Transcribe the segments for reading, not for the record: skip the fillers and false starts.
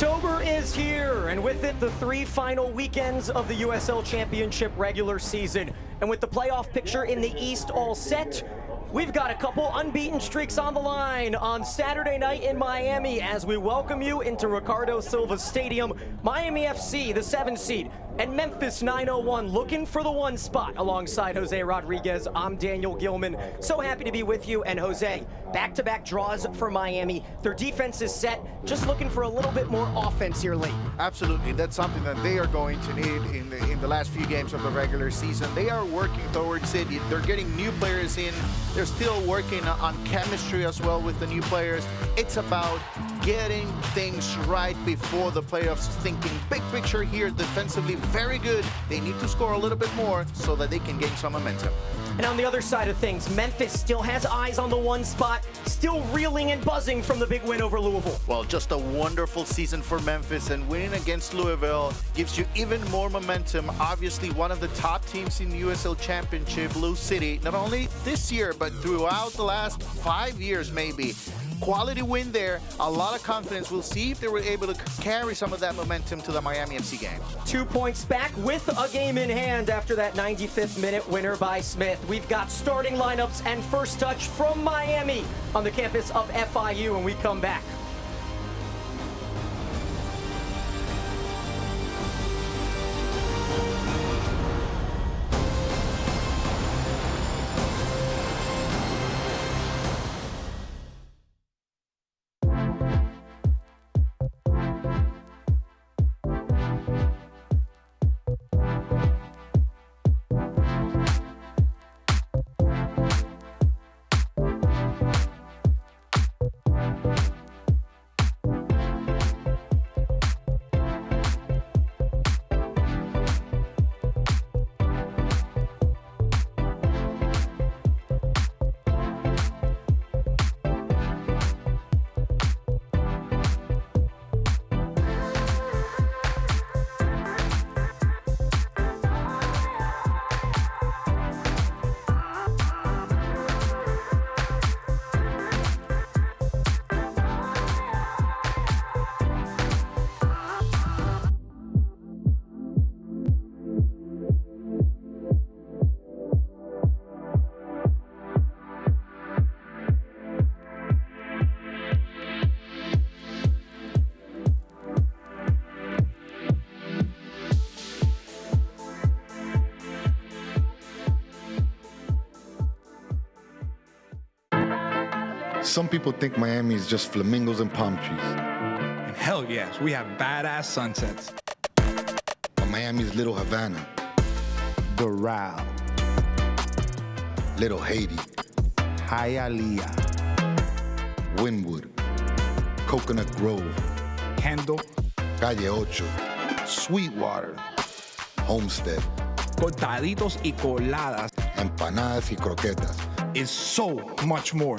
October is here, and with it, the 3 final weekends of the USL Championship regular season. And with the playoff picture in the East all set, we've got a couple unbeaten streaks on the line on Saturday night in Miami as we welcome you into Ricardo Silva Stadium. Miami FC, the 7 seed, and Memphis 901 looking for the 1 spot alongside Jose Rodriguez. I'm Daniel Gilman. So happy to be with you. And Jose, back-to-back draws for Miami. Their defense is set, just looking for a little bit more offense here late. Absolutely, that's something that they are going to need in the last few games of the regular season. They are working towards it. They're getting new players in. They're still working on chemistry as well with the new players. It's about getting things right before the playoffs, thinking big picture here defensively, very good. They need to score a little bit more so that they can gain some momentum. And on the other side of things, Memphis still has eyes on the 1 spot, still reeling and buzzing from the big win over Louisville. Well, just a wonderful season for Memphis, and winning against Louisville gives you even more momentum. Obviously, one of the top teams in the USL Championship, Blue City, not only this year, but throughout the last 5 years maybe. Quality win there, a lot of confidence. We'll see if they were able to carry some of that momentum to the Miami FC game. 2 points back with a game in hand after that 95th minute winner by Smith. We've got starting lineups and first touch from Miami on the campus of FIU when we come back. Some people think Miami is just flamingos and palm trees. And hell yes, we have badass sunsets. But Miami's Little Havana, Doral, Little Haiti, Hialeah, Wynwood, Coconut Grove, Kendall, Calle Ocho, Sweetwater, Homestead, cortaditos y coladas empanadas y croquetas. is so much more.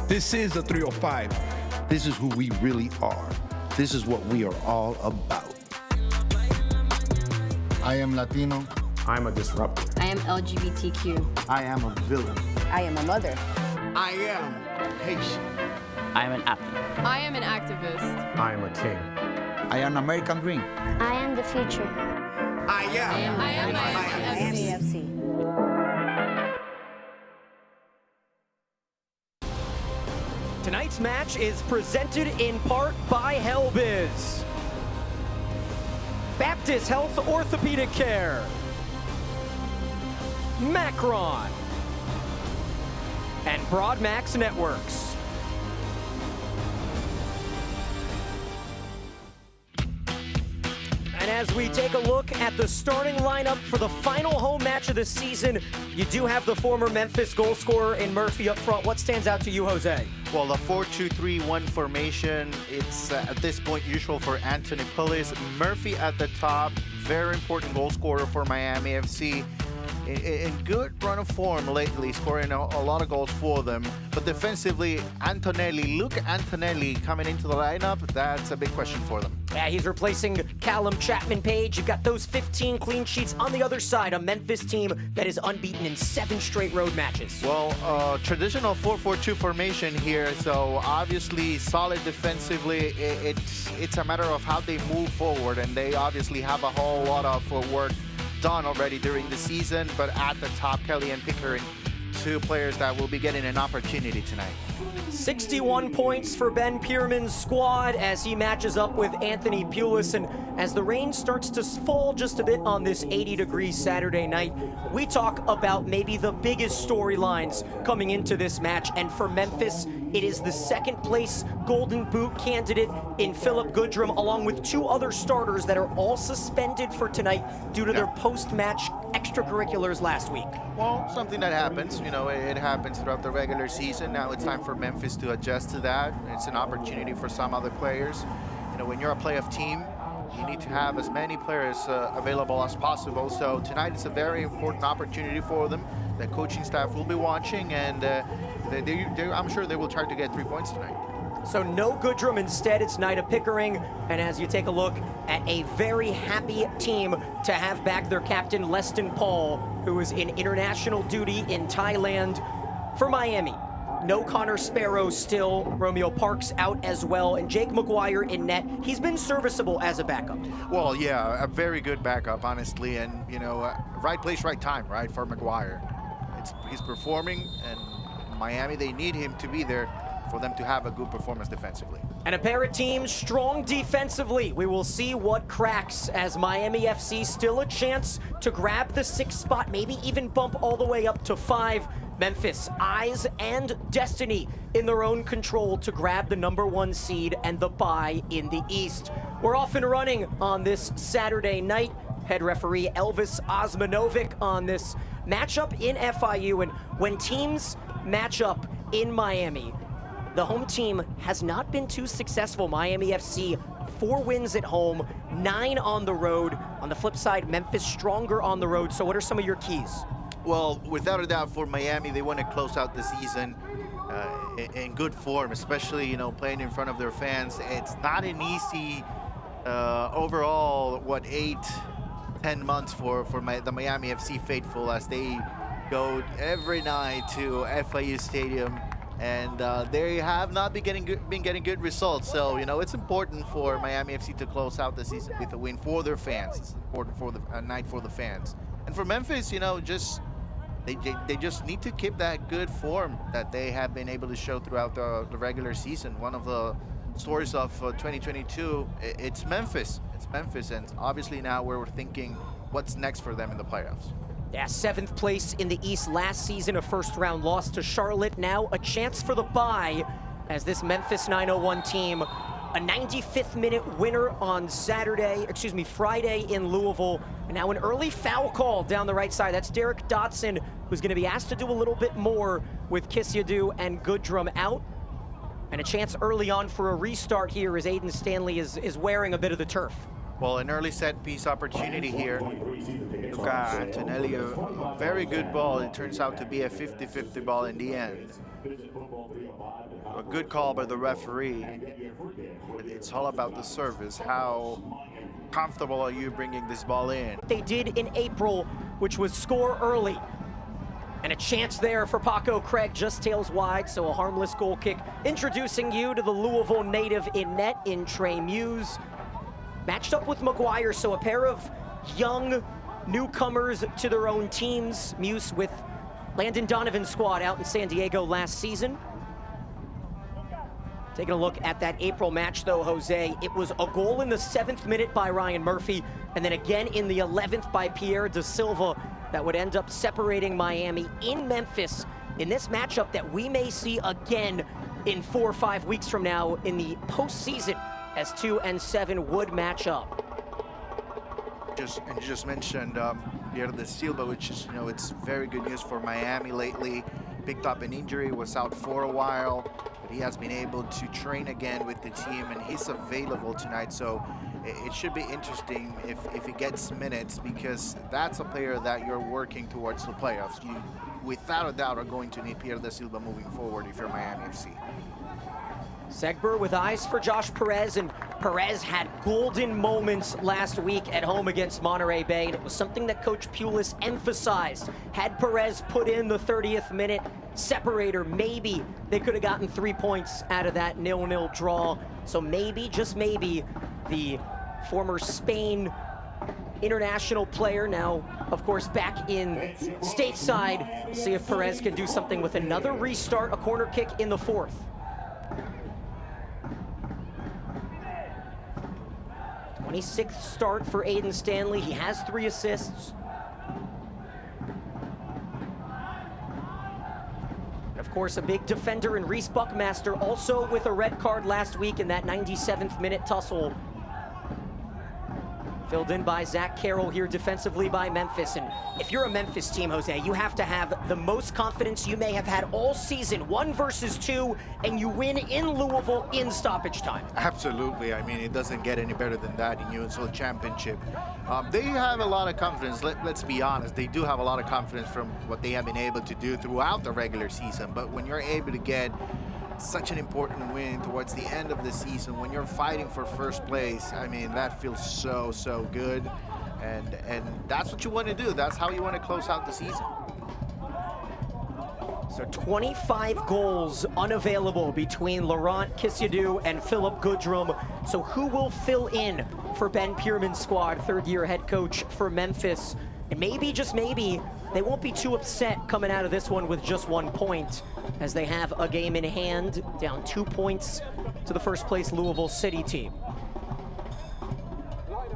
This is the 305. This is who we really are. This is what we are all about. I am Latino. I'm a disruptor. I am LGBTQ. I am a villain. I am a mother. I am Haitian. I am an athlete. I am an activist. I am a king. I am American Dream. I am the future. I am Miami FC. Tonight's match is presented in part by Helbiz, Baptist Health Orthopedic Care, Macron, and Broadmax Networks. And as we take a look at the starting lineup for the final home match of the season, you do have the former Memphis goal scorer in Murphy up front. What stands out to you, Jose? Well, the 4-2-3-1 formation, it's at this point usual for Anthony Pulis. Murphy at the top, very important goal scorer for Miami FC. in good run of form lately, scoring a lot of goals for them. But defensively, Luca Antonelli coming into the lineup, that's a big question for them. Yeah, he's replacing Callum Chapman-Page. You've got those 15 clean sheets on the other side, a Memphis team that is unbeaten in 7 straight road matches. Well, traditional 4-4-2 formation here, so obviously solid defensively. It's a matter of how they move forward, and they obviously have a whole lot of work done already during the season. But at the top, Kelly and Pickering, 2 players that will be getting an opportunity tonight. 61 points for Ben Pierman's squad as he matches up with Anthony Pulis. And as the rain starts to fall just a bit on this 80-degree Saturday night, we talk about maybe the biggest storylines coming into this match. And for Memphis, it is the 2nd place Golden Boot candidate in Philip Goodrum, along with 2 other starters that are all suspended for tonight due to their post-match extracurriculars last week. Well, something that happens, you know, it happens throughout the regular season. Now it's time for Memphis to adjust to that. It's an opportunity for some other players. You know, when you're a playoff team, you need to have as many players available as possible. So tonight it's a very important opportunity for them. The coaching staff will be watching, and I'm sure they will try to get 3 points tonight. So no Goodrum, instead it's Nida Pickering. And as you take a look at a very happy team to have back their captain, Leston Paul, who is in international duty in Thailand for Miami. No Connor Sparrow still, Romeo Parks out as well, and Jake McGuire in net. He's been serviceable as a backup. Well, yeah, a very good backup, honestly, and, you know, right place, right time, right, for McGuire. He's performing, and Miami, they need him to be there for them to have a good performance defensively. And a pair of teams strong defensively. We will see what cracks as Miami FC still a chance to grab the 6th spot, maybe even bump all the way up to 5. Memphis, eyes and destiny in their own control to grab the #1 seed and the bye in the East. We're off and running on this Saturday night. Head referee Elvis Osmanovic on this matchup in FIU. And when teams match up in Miami, the home team has not been too successful. Miami FC, 4 wins at home, 9 on the road. On the flip side, Memphis stronger on the road. So what are some of your keys? Well, without a doubt, for Miami, they want to close out the season in good form, especially, you know, playing in front of their fans. It's not an easy overall, 8-10 months for the Miami FC faithful as they go every night to FIU Stadium, and they have not been getting good results. So, you know, it's important for Miami FC to close out the season with a win for their fans. It's important for the night for the fans. And for Memphis, you know, they just need to keep that good form that they have been able to show throughout the regular season. One of the stories of 2022, it's Memphis. It's Memphis, and obviously now we're thinking what's next for them in the playoffs. Yeah, 7th place in the East last season, a 1st-round loss to Charlotte. Now a chance for the bye as this Memphis 901 team, a 95th minute winner on Friday in Louisville. And now an early foul call down the right side. That's Derek Dotson, who's going to be asked to do a little bit more with Kissiadu and Goodrum out. And a chance early on for a restart here as Aiden Stanley is wearing a bit of the turf. Well, an early set piece opportunity here. Luca Antonelli, a very good ball. It turns out to be a 50-50 ball in the end. A good call by the referee. It's all about the service. How comfortable are you bringing this ball in? They did in April, which was score early. And a chance there for Paco Craig, just tails wide, so a harmless goal kick. Introducing you to the Louisville native in net in Trey Muse. Matched up with McGuire, so a pair of young newcomers to their own teams. Muse with Landon Donovan's squad out in San Diego last season. Taking a look at that April match, though, Jose, it was a goal in the 7th minute by Ryan Murphy, and then again in the 11th by Pierre Da Silva that would end up separating Miami in Memphis in this matchup that we may see again in 4 or 5 weeks from now in the postseason as 2 and 7 would match up. You just mentioned Pierre Da Silva, which is, you know, it's very good news for Miami lately. Picked up an injury, was out for a while, but he has been able to train again with the team, and he's available tonight. So it should be interesting if he gets minutes, because that's a player that you're working towards the playoffs. You, without a doubt, are going to need Pierre da Silva moving forward if you're Miami FC. Segber with eyes for Josh Perez, and Perez had golden moments last week at home against Monterey Bay, and it was something that Coach Pulis emphasized. Had Perez put in the 30th minute separator, maybe they could have gotten 3 points out of that 0-0 draw. So maybe, just maybe, the former Spain international player, now of course back in stateside, see if Perez can do something with another restart, a corner kick in the 4th. 26th start for Aiden Stanley. He has 3 assists. And of course, a big defender in Reese Buckmaster, also with a red card last week in that 97th minute tussle. Filled in by Zach Carroll here defensively by Memphis. And if you're a Memphis team, Jose, you have to have the most confidence you may have had all season, 1 versus 2, and you win in Louisville in stoppage time. Absolutely. I mean, it doesn't get any better than that in USL Championship. They have a lot of confidence. Let's be honest. They do have a lot of confidence from what they have been able to do throughout the regular season. But when you're able to get such an important win towards the end of the season, when you're fighting for first place, I mean, that feels so good. And that's what you want to do. That's how you want to close out the season. So 25 goals unavailable between Laurent Kisiadou and Philip Goodrum. So who will fill in for Ben Pierman's squad, 3rd-year head coach for Memphis? And maybe, just maybe, they won't be too upset coming out of this one with just 1 point, as they have a game in hand, down 2 points to the first place Louisville City team.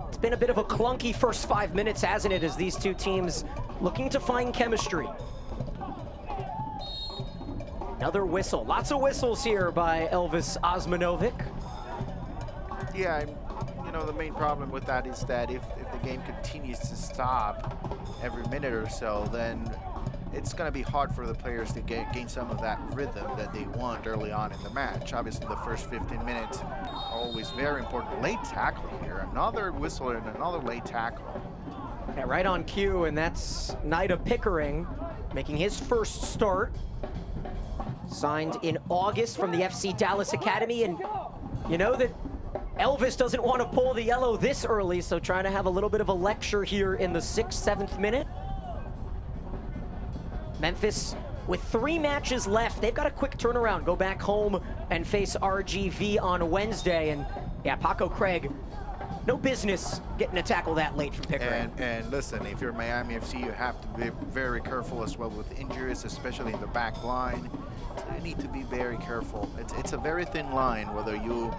It's been a bit of a clunky first 5 minutes, hasn't it, as these two teams looking to find chemistry. Another whistle. Lots of whistles here by Elvis Osmanovic. Yeah, you know, the main problem with that is that if the game continues to stop every minute or so, then it's going to be hard for the players to gain some of that rhythm that they want early on in the match. Obviously, the first 15 minutes are always very important. Late tackle here. Another whistle and another late tackle. Yeah, right on cue, and that's Nida Pickering making his first start. Signed in August from the FC Dallas Academy, and you know that Elvis doesn't want to pull the yellow this early, so trying to have a little bit of a lecture here in the 6th, 7th minute. Memphis with 3 matches left. They've got a quick turnaround, go back home and face RGV on Wednesday. And yeah, Paco Craig, no business getting a tackle that late from Pickering. And listen, if you're Miami FC, you have to be very careful as well with injuries, especially in the back line. So you need to be very careful. It's a very thin line, whether you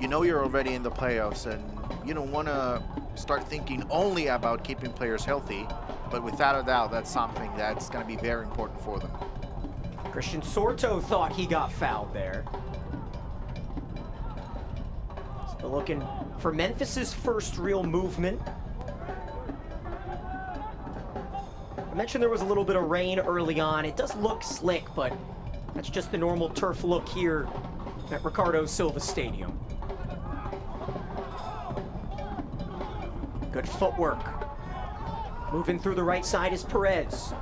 know you're already in the playoffs and you don't want to start thinking only about keeping players healthy, but without a doubt, that's something that's going to be very important for them. Christian Sorto thought he got fouled there. Still looking for Memphis's first real movement. I mentioned there was a little bit of rain early on. It does look slick, but that's just the normal turf look here at Ricardo Silva Stadium. Good footwork. Moving through the right side is Perez.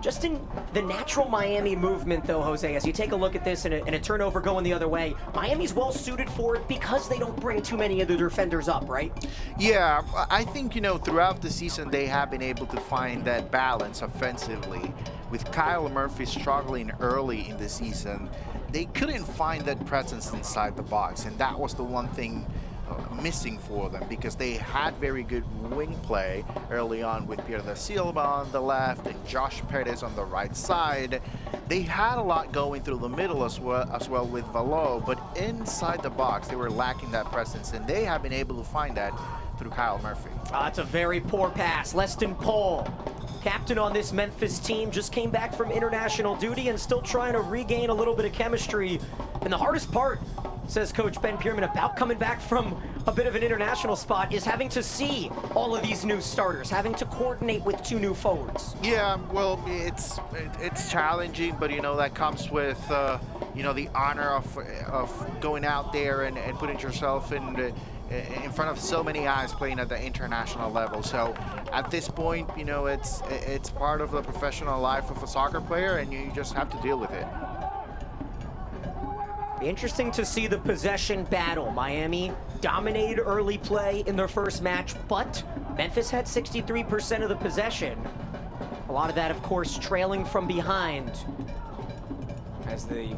Just in the natural Miami movement, though, Jose, as you take a look at this and a turnover going the other way, Miami's well suited for it because they don't bring too many of the defenders up, right? Yeah, I think, you know, throughout the season, they have been able to find that balance offensively. With Kyle Murphy struggling early in the season, they couldn't find that presence inside the box, and that was the one thing missing for them, because they had very good wing play early on with Pierre da Silva on the left and Josh Perez on the right side. They had a lot going through the middle as well with Valo, but inside the box they were lacking that presence, and they have been able to find that through Kyle Murphy. That's a very poor pass. Leston Paul, captain on this Memphis team, just came back from international duty and still trying to regain a little bit of chemistry. And the hardest part, says Coach Ben Pierman, about coming back from a bit of an international spot is having to see all of these new starters, having to coordinate with 2 new forwards. Yeah, well, it's challenging, but you know that comes with you know, the honor of going out there and putting yourself in front of so many eyes playing at the international level. So at this point, you know, it's part of the professional life of a soccer player, and you just have to deal with it. Interesting to see the possession battle. Miami dominated early play in their first match, but Memphis had 63% of the possession. A lot of that, of course, trailing from behind, as the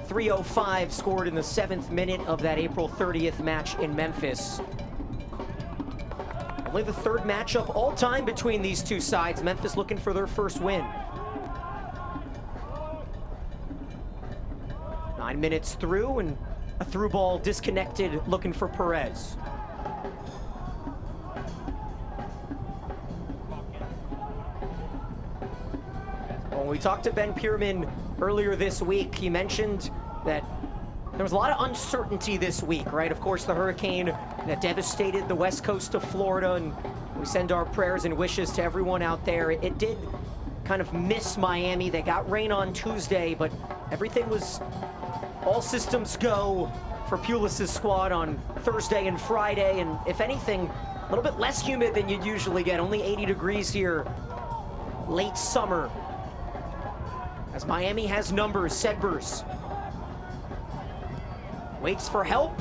3:05 scored in the 7th minute of that April 30th match in Memphis. Only the 3rd matchup all time between these two sides. Memphis looking for their first win. 9 minutes through, and a through ball disconnected, looking for Perez. When we talked to Ben Pierman earlier this week, he mentioned that there was a lot of uncertainty this week, right? Of course, the hurricane that devastated the west coast of Florida, and we send our prayers and wishes to everyone out there. It did kind of miss Miami. They got rain on Tuesday, but everything was all systems go for Pulis' squad on Thursday and Friday, and if anything, a little bit less humid than you'd usually get. Only 80 degrees here, late summer. As Miami has numbers, Segbers waits for help.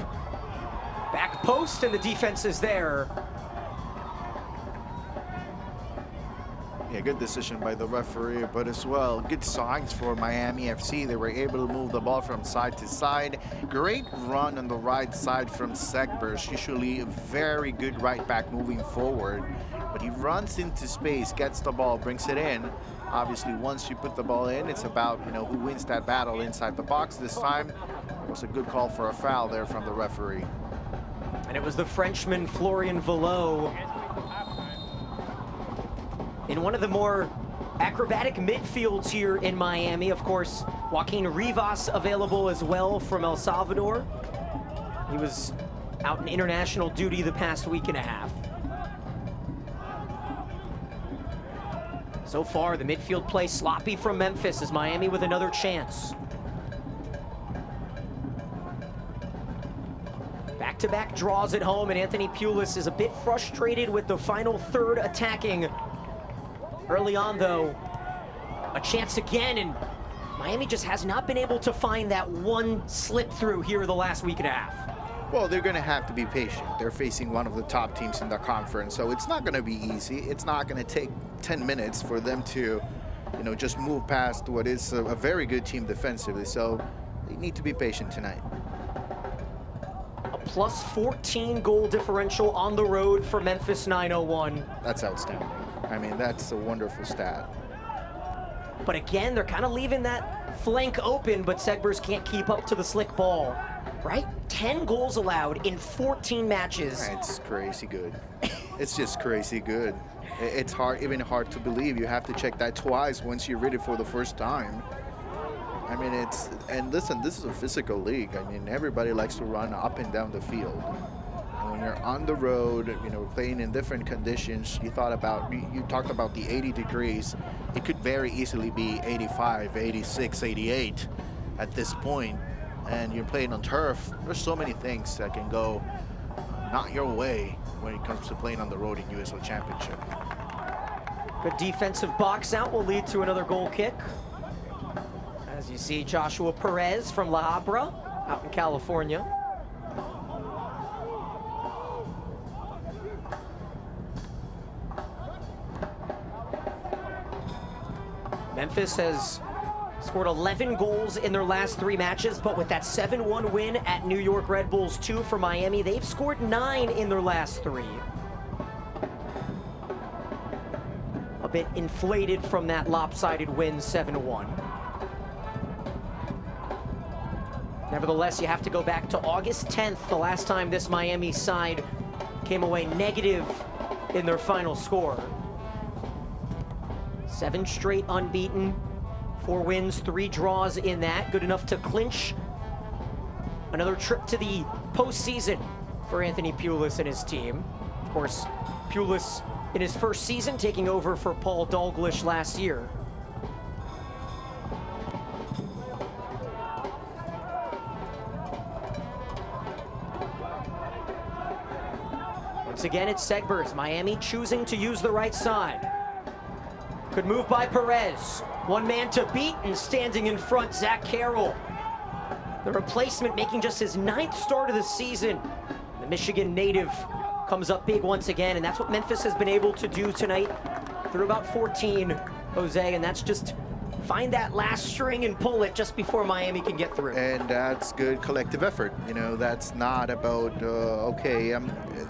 Back post, and the defense is there. Yeah, good decision by the referee, but as well, good signs for Miami FC. They were able to move the ball from side to side. Great run on the right side from Segbers, usually a very good right back moving forward. But he runs into space, gets the ball, brings it in. Obviously, once you put the ball in, it's about, you know, who wins that battle inside the box. This time, it was a good call for a foul there from the referee. And it was the Frenchman, Florian Villot, in one of the more acrobatic midfields here in Miami. Of course, Joaquin Rivas available as well from El Salvador. He was out in international duty the past week and a half. So far, the midfield play sloppy from Memphis, as Miami with another chance. Back-to-back draws at home, and Anthony Pulis is a bit frustrated with the final third attacking. Early on, though, a chance again, and Miami just has not been able to find that one slip through here the last week and a half. Well, they're going to have to be patient. They're facing one of the top teams in the conference, so it's not going to be easy. It's not going to take 10 minutes for them to, you know, just move past what is a very good team defensively. So they need to be patient tonight. A plus 14 goal differential on the road for Memphis 901. That's outstanding. I mean, that's a wonderful stat. But again, they're kind of leaving that flank open, but Segbers can't keep up to the slick ball, right? 10 goals allowed in 14 matches. It's crazy good. It's just crazy good. It's hard, even hard to believe. You have to check that twice once you read it for the first time. I mean, and listen, this is a physical league. I mean, everybody likes to run up and down the field. And when you're on the road, you know, playing in different conditions, you talked about the 80 degrees. It could very easily be 85, 86, 88 at this point. And you're playing on turf. There's so many things that can go not your way when it comes to playing on the road in USL Championship. Good defensive box out will lead to another goal kick. As you see, Joshua Perez from La Habra out in California. Memphis has scored 11 goals in their last 3 matches, but with that 7-1 win at New York Red Bulls 2 for Miami, they've scored 9 in their last 3. A bit inflated from that lopsided win 7-1. Nevertheless, you have to go back to August 10th, the last time this Miami side came away negative in their final score. 7 straight unbeaten, 4 wins, 3 draws in that. Good enough to clinch another trip to the postseason for Anthony Pulis and his team. Of course, Pulis in his first season taking over for Paul Dalglish last year. Once again, it's Segbers. Miami choosing to use the right side. Good move by Perez. One man to beat, and standing in front, Zach Carroll. The replacement making just his 9th start of the season. The Michigan native comes up big once again, and that's what Memphis has been able to do tonight through about 14, Jose, and that's just find that last string and pull it just before Miami can get through. And that's good collective effort. You know, that's not about,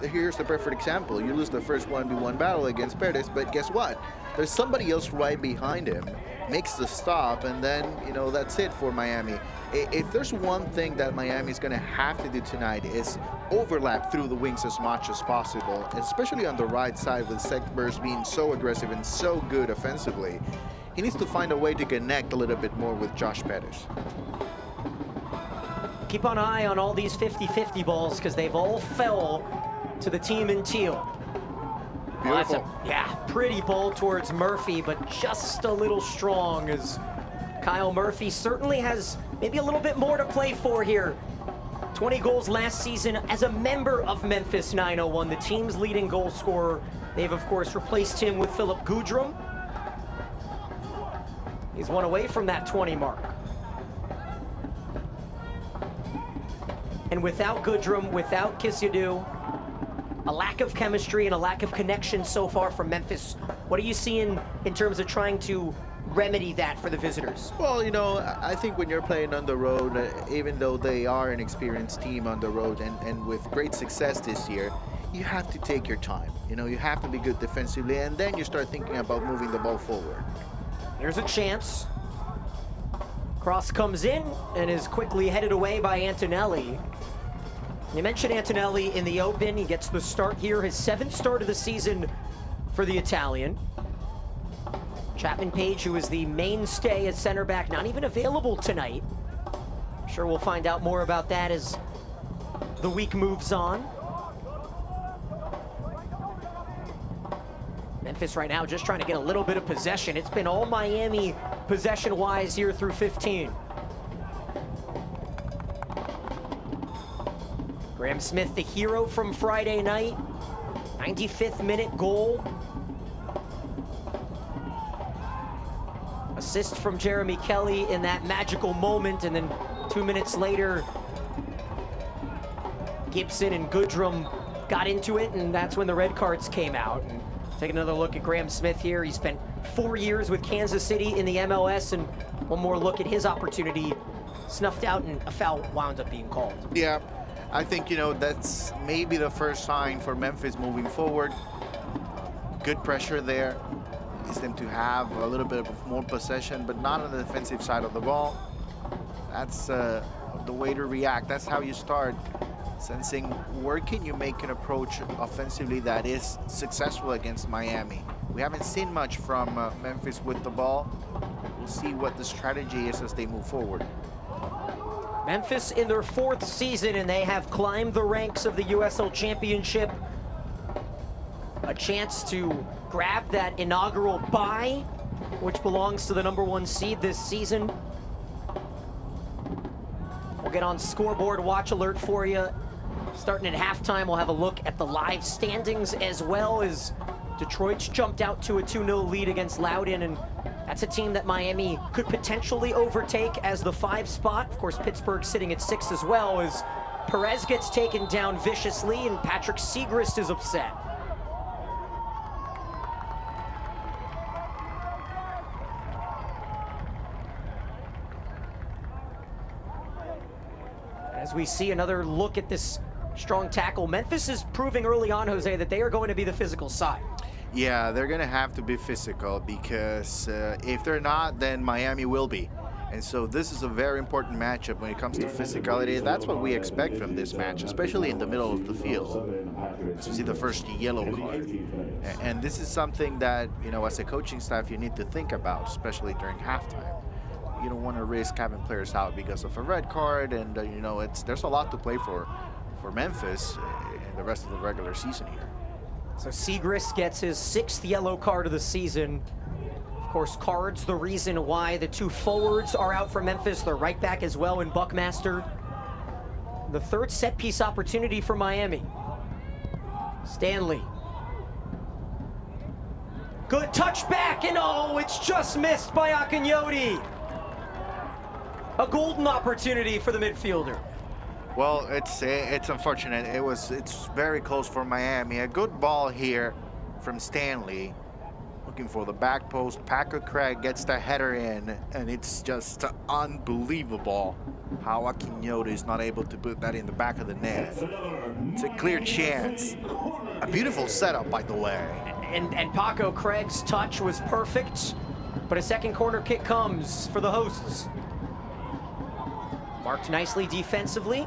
here's the perfect example. You lose the first 1v1 battle against Perez, but guess what? There's somebody else right behind him, makes the stop, and then, you know, that's it for Miami. If there's one thing that Miami's going to have to do tonight is overlap through the wings as much as possible, especially on the right side with Segbers being so aggressive and so good offensively. He needs to find a way to connect a little bit more with Josh Perez. Keep an eye on all these 50-50 balls because they've all fell to the team in teal. Beautiful. Well, pretty ball towards Murphy, but just a little strong as Kyle Murphy certainly has maybe a little bit more to play for here. 20 goals last season as a member of Memphis 901, the team's leading goal scorer. They've, of course, replaced him with Philip Gudrum. He's one away from that 20 mark. And without Gudrum, without Kisyadu, a lack of chemistry and a lack of connection so far from Memphis. What are you seeing in terms of trying to remedy that for the visitors? Well, you know, I think when you're playing on the road, even though they are an experienced team on the road and with great success this year, you have to take your time. You know, you have to be good defensively, and then you start thinking about moving the ball forward. There's a chance. Cross comes in and is quickly headed away by Antonelli. You mentioned Antonelli in the open. He gets the start here, his 7th start of the season for the Italian. Chapman Page, who is the mainstay at center back, not even available tonight. I'm sure we'll find out more about that as the week moves on. Memphis right now just trying to get a little bit of possession. It's been all Miami possession-wise here through 15. Graham Smith, the hero from Friday night. 95th minute goal. Assist from Jeremy Kelly in that magical moment, and then 2 minutes later, Gibson and Gudrum got into it, and that's when the red cards came out. And take another look at Graham Smith here. He spent 4 years with Kansas City in the MLS, and one more look at his opportunity snuffed out, and a foul wound up being called. Yeah, I think, you know, that's maybe the first sign for Memphis moving forward. Good pressure there. Needs them to have a little bit of more possession, but not on the defensive side of the ball. That's the way to react. That's how you start sensing where can you make an approach offensively that is successful against Miami. We haven't seen much from Memphis with the ball. We'll see what the strategy is as they move forward. Memphis in their 4th season, and they have climbed the ranks of the USL Championship. A chance to grab that inaugural bye, which belongs to the #1 seed this season. We'll get on scoreboard watch alert for you. Starting at halftime, we'll have a look at the live standings as well, as Detroit's jumped out to a 2-0 lead against Loudoun, and that's a team that Miami could potentially overtake as the 5 spot. Of course, Pittsburgh sitting at 6 as well, as Perez gets taken down viciously and Patrick Segrist is upset. As we see another look at this strong tackle, Memphis is proving early on, Jose, that they are going to be the physical side. Yeah, they're going to have to be physical because if they're not, then Miami will be. And so this is a very important matchup when it comes to physicality. That's what we expect from this match, especially in the middle of the field. As we see the first yellow card. And this is something that, you know, as a coaching staff, you need to think about, especially during halftime. You don't want to risk having players out because of a red card, and you know, there's a lot to play for for Memphis in the rest of the regular season here. So Segrist gets his 6th yellow card of the season. Of course, cards the reason why the 2 forwards are out for Memphis. They're right back as well in Buckmaster. The 3rd set piece opportunity for Miami. Stanley. Good touch back, and oh, it's just missed by Akinyoti. A golden opportunity for the midfielder. Well, it's unfortunate. It's very close for Miami. A good ball here from Stanley. Looking for the back post. Packer Craig gets the header in, and it's just unbelievable how Akinyoti is not able to put that in the back of the net. It's a clear chance. A beautiful setup, by the way. And Paco Craig's touch was perfect, but a second corner kick comes for the hosts. Marked nicely defensively,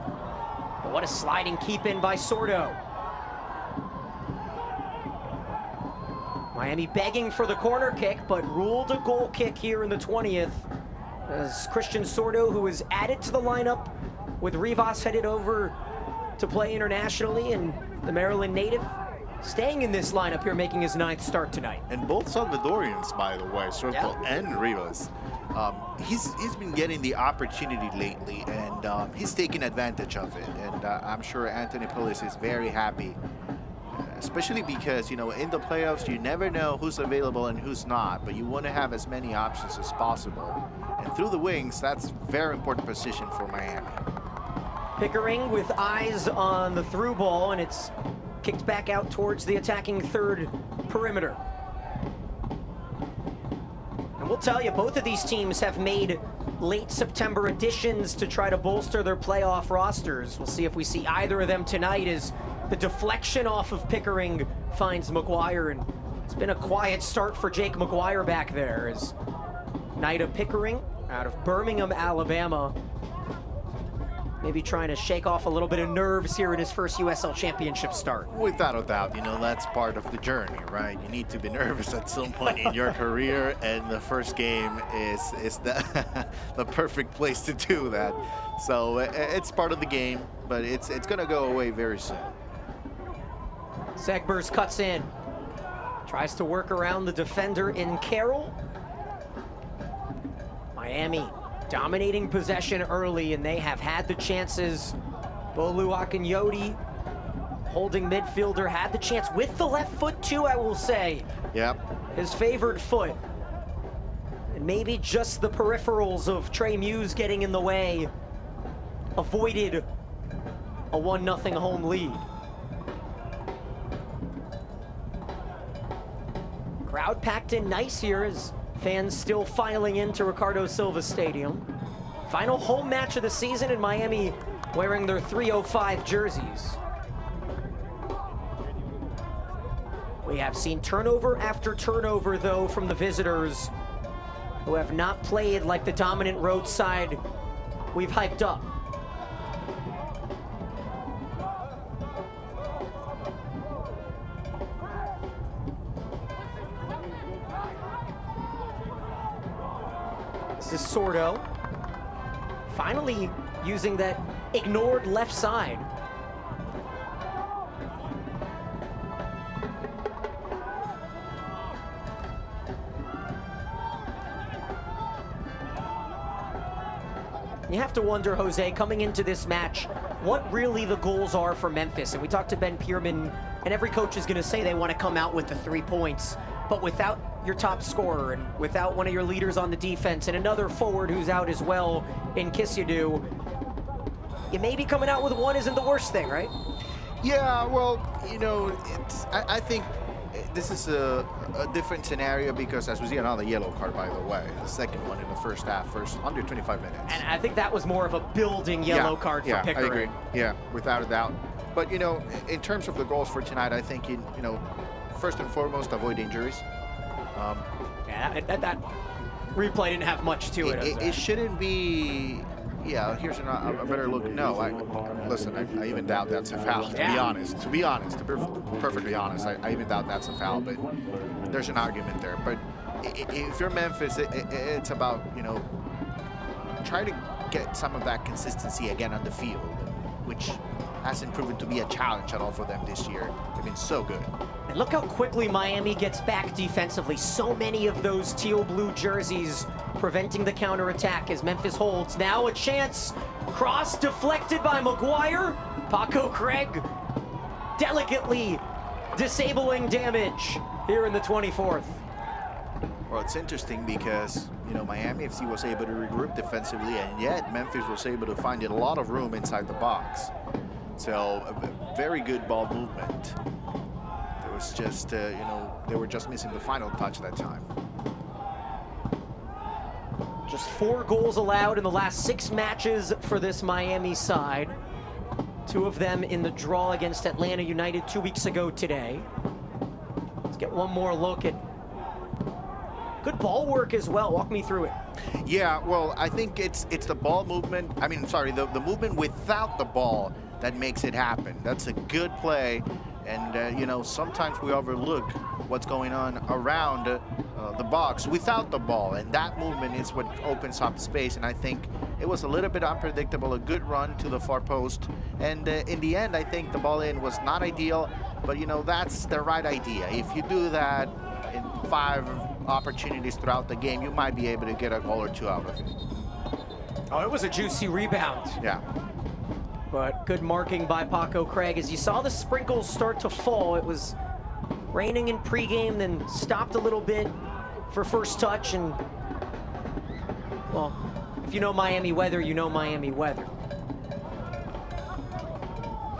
but what a sliding keep in by Sordo. Miami begging for the corner kick, but ruled a goal kick here in the 20th. As Christian Sordo, who was added to the lineup with Rivas headed over to play internationally, and the Maryland native staying in this lineup here, making his 9th start tonight. And both Salvadorians, by the way, Sordo and Rivas. He's been getting the opportunity lately, and he's taking advantage of it. And I'm sure Anthony Pulis is very happy, especially because, you know, in the playoffs, you never know who's available and who's not, but you want to have as many options as possible. And through the wings, that's a very important position for Miami. Pickering with eyes on the through ball, and it's kicked back out towards the attacking 3rd perimeter. And we'll tell you, both of these teams have made late September additions to try to bolster their playoff rosters. We'll see if we see either of them tonight as the deflection off of Pickering finds McGuire, and it's been a quiet start for Jake McGuire back there as Nida Pickering out of Birmingham, Alabama, maybe trying to shake off a little bit of nerves here in his first USL Championship start. Without a doubt, you know, that's part of the journey, right? You need to be nervous at some point in your career, and the first game is the, the perfect place to do that. So it's part of the game, but it's going to go away very soon. Segbers cuts in, tries to work around the defender in Carroll. Miami dominating possession early, and they have had the chances. Bolu Akinyoti, holding midfielder, had the chance with the left foot too, I will say. Yep. His favored foot. And maybe just the peripherals of Trey Muse getting in the way avoided a 1-0 home lead. Crowd packed in nice here as fans still filing into Ricardo Silva Stadium. Final home match of the season in Miami, wearing their 305 jerseys. We have seen turnover after turnover, though, from the visitors, who have not played like the dominant road side we've hyped up. This is Sordo, finally using that ignored left side. You have to wonder, Jose, coming into this match, what really the goals are for Memphis. And we talked to Ben Pierman, and every coach is going to say they want to come out with the 3 points. But without your top scorer and without one of your leaders on the defense and another forward who's out as well in Kisyadu, you may be coming out with 1 isn't the worst thing, right? Yeah, well, you know, I think this is a different scenario because, as we see, another yellow card, by the way, the second one in the first half, under 25 minutes. And I think that was more of a building yellow card for Pickering. I agree. Yeah, without a doubt. But, you know, in terms of the goals for tonight, I think, you know, first and foremost, avoid injuries. Yeah, that replay didn't have much to it. It shouldn't be. Yeah, here's a better look. No, listen, I even doubt that's a foul, to be honest. To be perfectly honest, I even doubt that's a foul, but there's an argument there. But if you're Memphis, it's about, you know, try to get some of that consistency again on the field, which hasn't proven to be a challenge at all for them this year. They've been so good. And look how quickly Miami gets back defensively. So many of those teal blue jerseys preventing the counterattack as Memphis holds. Now a chance. Cross deflected by Maguire. Paco Craig delicately disabling damage here in the 24th. Well, it's interesting because, you know, Miami FC was able to regroup defensively, and yet Memphis was able to find a lot of room inside the box. So, a very good ball movement. It was just, you know, they were just missing the final touch that time. Just 4 goals allowed in the last 6 matches for this Miami side. 2 of them in the draw against Atlanta United 2 weeks ago today. Let's get one more look at good ball work as well. Walk me through it. Yeah, well, I think it's the ball movement. I mean, sorry, the movement without the ball that makes it happen. That's a good play. And, you know, sometimes we overlook what's going on around the box without the ball. And that movement is what opens up space. And I think it was a little bit unpredictable, a good run to the far post. And in the end, I think the ball in was not ideal. But, you know, that's the right idea. If you do that in 5 opportunities throughout the game, you might be able to get a goal or 2 out of it. Oh, it was a juicy rebound. Yeah. But good marking by Paco Craig. As you saw the sprinkles start to fall, it was raining in pregame, then stopped a little bit for first touch. And, well, if you know Miami weather, you know Miami weather.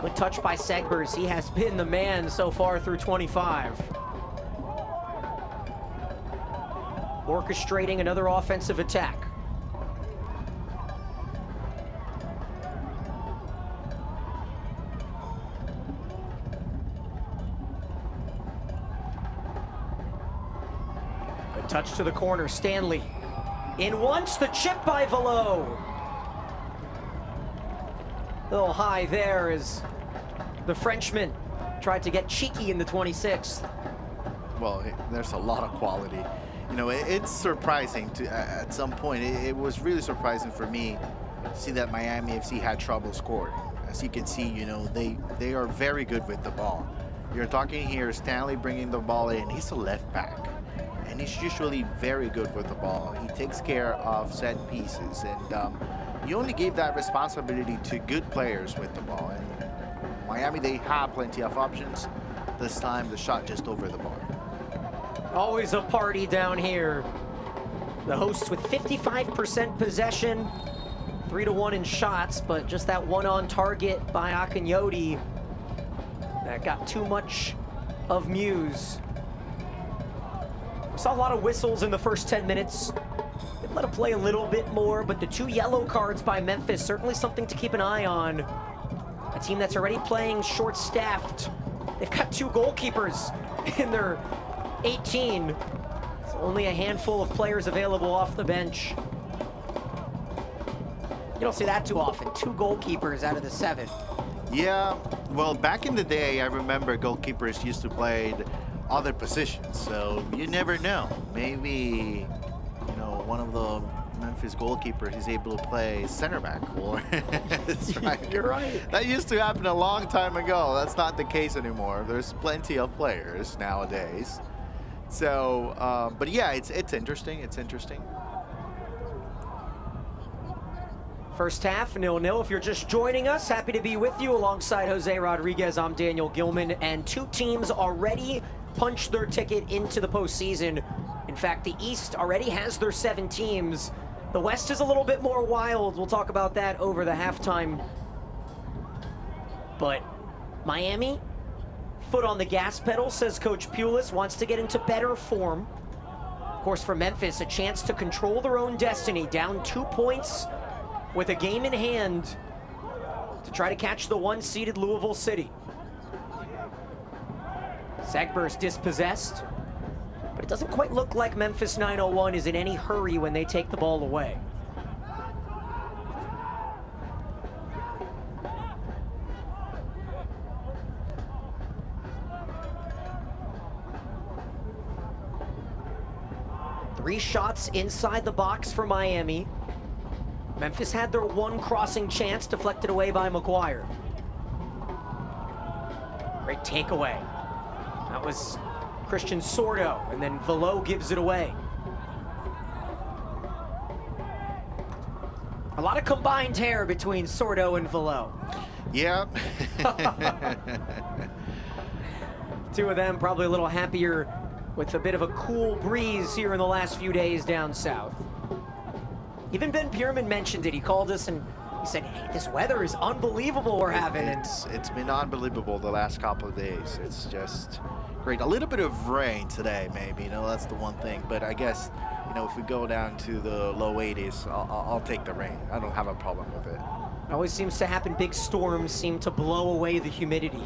Good touch by Segbers. He has been the man so far through 25. Orchestrating another offensive attack. Good touch to the corner, Stanley. In once, the chip by Velo. A little high there as the Frenchman tried to get cheeky in the 26th. Well, there's a lot of quality. You know, it's surprising to at some point. It was really surprising for me to see that Miami FC had trouble scoring. As you can see, you know, they are very good with the ball. You're talking here, Stanley bringing the ball in. He's a left back, and he's usually very good with the ball. He takes care of set pieces, and you only gave that responsibility to good players with the ball. And Miami, they have plenty of options. This time, the shot just over the bar. Always a party down here. The hosts with 55% possession, 3-1 in shots, but just that one on target by Akinyoti that got too much of Muse. We saw a lot of whistles in the first 10 minutes. They've let it play a little bit more, but the 2 yellow cards by Memphis, certainly something to keep an eye on. A team that's already playing short-staffed. They've got 2 goalkeepers in their 18. It's only a handful of players available off the bench. You don't see that too often. 2 goalkeepers out of the 7. Yeah, well, back in the day, I remember goalkeepers used to play other positions, so you never know. Maybe, you know, one of the Memphis goalkeepers is able to play center back or striker. You're right. That used to happen a long time ago. That's not the case anymore. There's plenty of players nowadays. So, but yeah, it's interesting. It's interesting. First half, 0-0. If you're just joining us, happy to be with you alongside Jose Rodriguez. I'm Daniel Gilman, and 2 teams already punched their ticket into the postseason. In fact, the East already has their 7 teams. The West is a little bit more wild. We'll talk about that over the halftime. But Miami, foot on the gas pedal, says Coach Pulis, wants to get into better form. Of course, for Memphis, a chance to control their own destiny, down 2 points with a game in hand to try to catch the 1-seeded Louisville City. Segbers dispossessed, but it doesn't quite look like Memphis 901 is in any hurry when they take the ball away. Three shots inside the box for Miami. Memphis had their 1 crossing chance deflected away by Maguire. Great takeaway. That was Christian Sordo, and then Velo gives it away. A lot of combined hair between Sordo and Velo. Yeah. Two of them probably a little happier with a bit of a cool breeze here in the last few days down south. Even Ben Pierman mentioned it. He called us and he said, hey, this weather is unbelievable we're having. It's been unbelievable the last couple of days. It's just great. A little bit of rain today, maybe, that's the one thing. But I guess, if we go down to the low 80s, I'll take the rain. I don't have a problem with it. It always seems to happen. Big storms seem to blow away the humidity.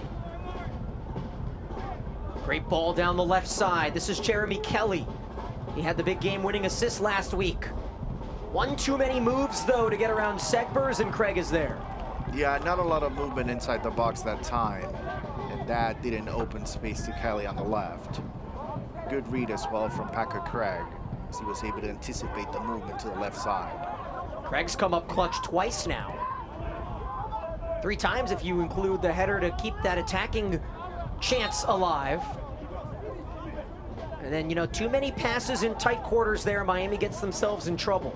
Great ball down the left side. This is Jeremy Kelly. He had the big game-winning assist last week. One too many moves, though, to get around Segbers, and Craig is there. Yeah, not a lot of movement inside the box that time, and that didn't open space to Kelly on the left. Good read as well from Packer Craig, as he was able to anticipate the movement to the left side. Craig's come up clutch twice now. 3 times if you include the header to keep that attacking chance alive. And then, too many passes in tight quarters there. Miami gets themselves in trouble.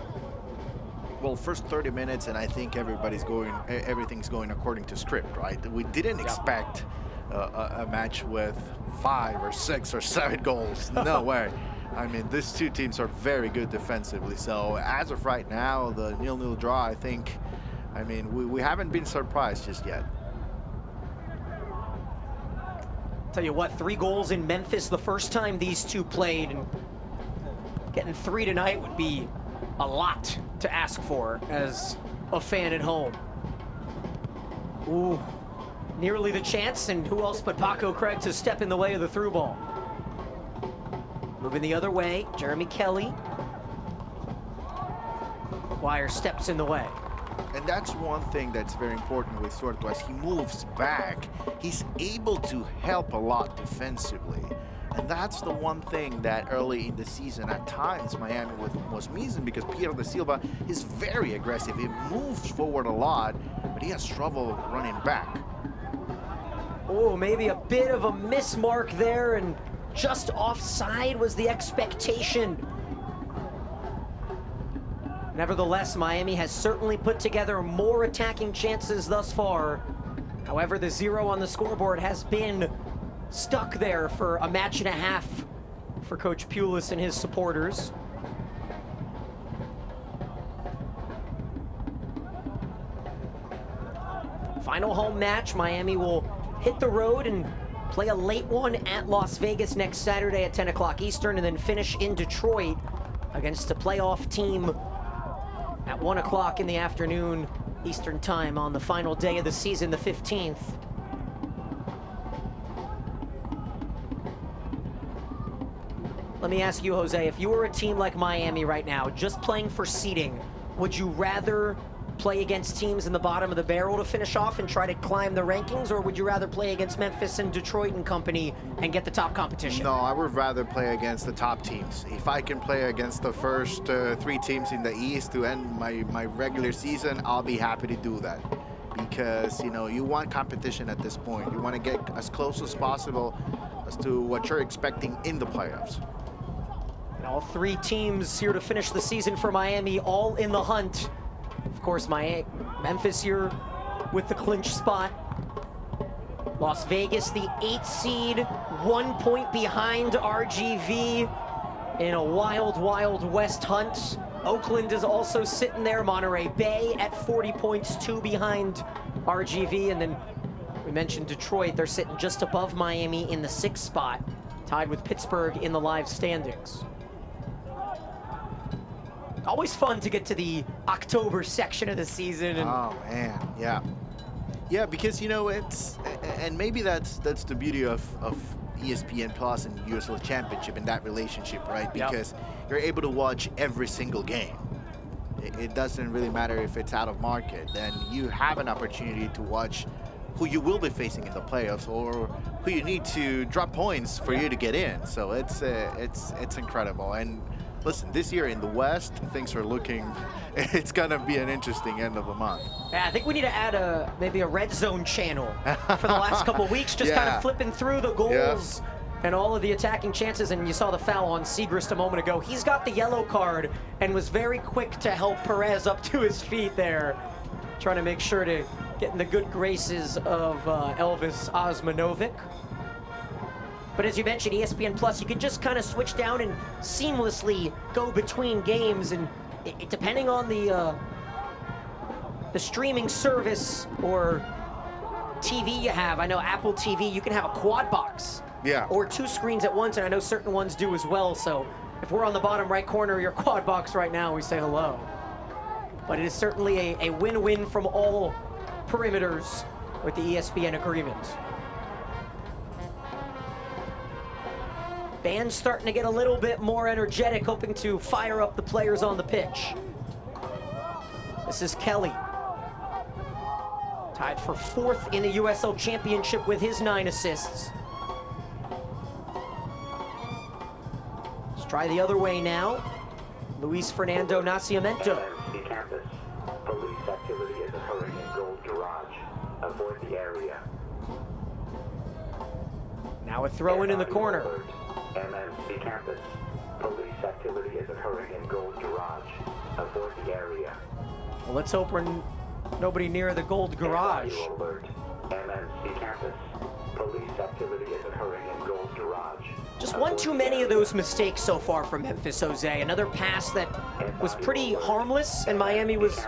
Well, first 30 minutes, and I think everything's going according to script, right? We didn't expect a match with 5 or 6 or 7 goals. No way. I mean, these two teams are very good defensively. So as of right now, the 0-0 draw, I mean, we haven't been surprised just yet. Tell you what, 3 goals in Memphis the first time these two played, and getting 3 tonight would be a lot to ask for as a fan at home. Ooh, nearly the chance, and who else but Paco Craig to step in the way of the through ball. Moving the other way, Jeremy Kelly. Wire steps in the way. And that's one thing that's very important with Sordo. As he moves back, he's able to help a lot defensively. And that's the one thing that early in the season at times Miami was missing, because Pedro da Silva is very aggressive. He moves forward a lot, but he has trouble running back. Oh, maybe a bit of a mismark there, and just offside was the expectation. Nevertheless, Miami has certainly put together more attacking chances thus far. However, the 0 on the scoreboard has been stuck there for a match and a half for Coach Pulis and his supporters. Final home match, Miami will hit the road and play a late one at Las Vegas next Saturday at 10 o'clock Eastern, and then finish in Detroit against a playoff team at 1 o'clock in the afternoon Eastern time on the final day of the season, the 15th. Let me ask you, Jose, if you were a team like Miami right now, just playing for seeding, would you rather play against teams in the bottom of the barrel to finish off and try to climb the rankings, or would you rather play against Memphis and Detroit and company and get the top competition? No, I would rather play against the top teams. If I can play against the first 3 teams in the East to end my regular season, I'll be happy to do that. Because, you want competition at this point. You want to get as close as possible as to what you're expecting in the playoffs. And all 3 teams here to finish the season for Miami, all in the hunt. Of course, Memphis here with the clinch spot. Las Vegas, the 8th seed, 1 point behind RGV in a wild, wild West hunt. Oakland is also sitting there. Monterey Bay at 40 points, 2 behind RGV. And then we mentioned Detroit. They're sitting just above Miami in the 6th spot, tied with Pittsburgh in the live standings. Always fun to get to the October section of the season. And oh man, yeah. Yeah, because and maybe that's the beauty of ESPN Plus and USL Championship and that relationship, right? Because you're able to watch every single game. It doesn't really matter if it's out of market. Then you have an opportunity to watch who you will be facing in the playoffs, or who you need to drop points for you to get in. So it's incredible. And listen, this year in the West, things are looking, it's going to be an interesting end of the month. Yeah, I think we need to add maybe a red zone channel for the last couple weeks, just kind of flipping through the goals and all of the attacking chances. And you saw the foul on Segrist a moment ago. He's got the yellow card and was very quick to help Perez up to his feet there, trying to make sure to get in the good graces of Elvis Osmanovic. But as you mentioned, ESPN Plus, you can just kind of switch down and seamlessly go between games, and depending on the streaming service or TV you have. I know Apple TV, you can have a quad box. Yeah. Or 2 screens at once, and I know certain ones do as well. So if we're on the bottom right corner of your quad box right now, we say hello. But it is certainly a win-win from all perimeters with the ESPN agreement. Band's starting to get a little bit more energetic, hoping to fire up the players on the pitch. This is Kelly. Tied for 4th in the USL Championship with his 9 assists. Let's try the other way now. Luis Fernando Nascimento. Campus. Police activity is occurring in Gold Garage. Avoid the area. Now a throw in the corner. MMC Campus. Police activity is occurring in Gold Garage. Avoid the area. Well, let's hope we're nobody near the Gold Garage. Alert. MMC Campus. Police activity is occurring in Gold Garage. Just one too many of those mistakes so far from Memphis, Jose. Another pass that was pretty harmless, and Miami was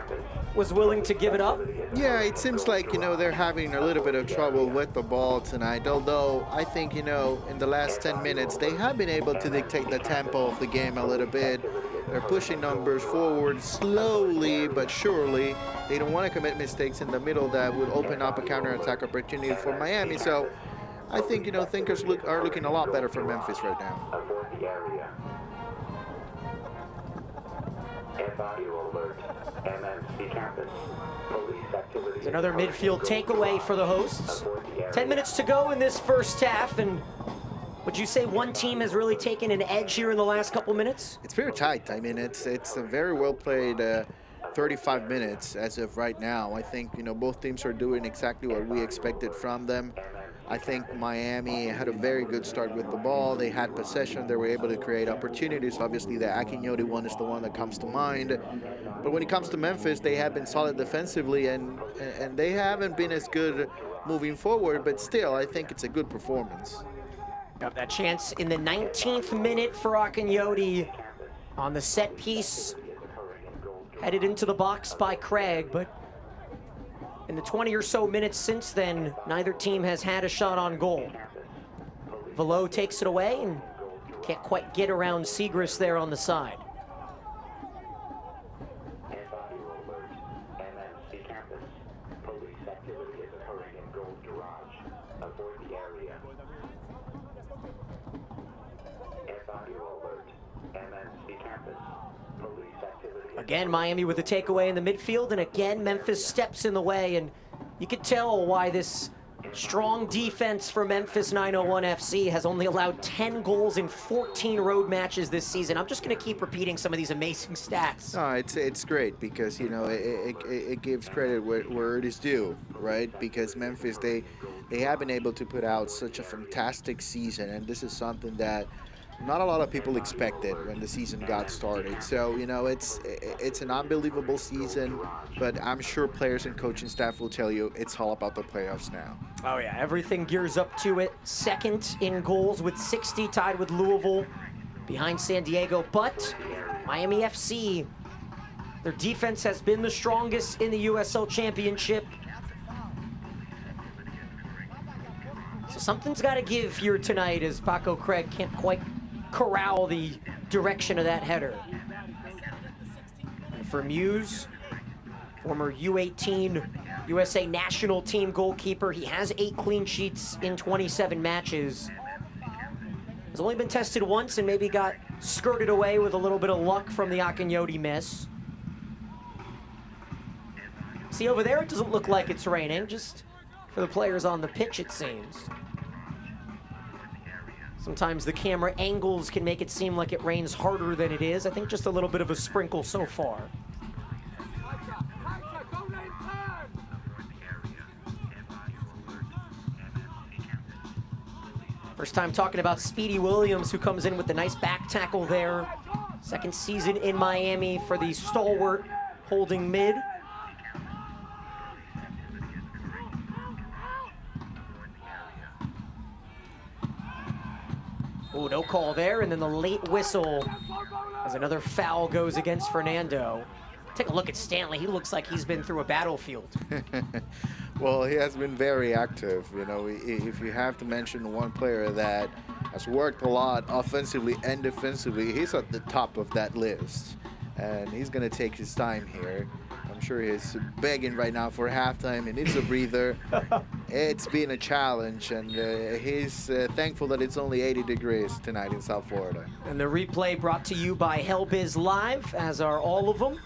willing to give it up. Yeah, it seems like, they're having a little bit of trouble with the ball tonight, although I think, in the last 10 minutes, they have been able to dictate the tempo of the game a little bit. They're pushing numbers forward slowly but surely. They don't want to commit mistakes in the middle that would open up a counterattack opportunity for Miami. So I think, things are looking a lot better for Memphis right now. Avoid the area. FIU alert. MMC Campus. Police activity. There's another midfield takeaway for the hosts. 10 minutes to go in this first half, and would you say one team has really taken an edge here in the last couple minutes? It's very tight. I mean, it's a very well played 35 minutes as of right now. I think, both teams are doing exactly what we expected from them. I think Miami had a very good start with the ball. They had possession. They were able to create opportunities. Obviously, the Akinyoti one is the one that comes to mind. But when it comes to Memphis, they have been solid defensively, and they haven't been as good moving forward. But still, I think it's a good performance. Got that chance in the 19th minute for Akinyoti on the set piece. Headed into the box by Craig, but in the 20 or so minutes since then, neither team has had a shot on goal. Velo takes it away and can't quite get around Segrist there on the side. MMC Campus. Police activity is occurring in Gold Garage. Avoid the area. FIU alert. MMC Campus. Police activity. Again, Miami with a takeaway in the midfield, and again, Memphis steps in the way, and you can tell why this strong defense for Memphis 901 FC has only allowed 10 goals in 14 road matches this season. I'm just going to keep repeating some of these amazing stats. No, it's great because, it gives credit where it is due, right? Because Memphis, they have been able to put out such a fantastic season, and this is something that not a lot of people expected when the season got started. So, it's an unbelievable season, but I'm sure players and coaching staff will tell you it's all about the playoffs now. Oh yeah, everything gears up to it. Second in goals with 60, tied with Louisville, behind San Diego. But Miami FC, their defense has been the strongest in the USL Championship. So something's got to give here tonight, as Paco Craig can't quite corral the direction of that header. And for Muse, former U18 USA national team goalkeeper, he has 8 clean sheets in 27 matches. Has only been tested once and maybe got skirted away with a little bit of luck from the Akinyoti miss. See, over there, it doesn't look like it's raining, just for the players on the pitch, it seems. Sometimes the camera angles can make it seem like it rains harder than it is. I think just a little bit of a sprinkle so far. First time talking about Speedy Williams, who comes in with the nice back tackle there. Second season in Miami for the stalwart holding mid. Oh, no call there, and then the late whistle as another foul goes against Fernando. Take a look at Stanley. He looks like he's been through a battlefield. Well, he has been very active. You know, if you have to mention one player that has worked a lot offensively and defensively, he's at the top of that list. And he's going to take his time here. I'm sure he's begging right now for halftime. He needs a breather. It's been a challenge, and he's thankful that it's only 80 degrees tonight in South Florida. And the replay brought to you by Hellbiz Live, as are all of them.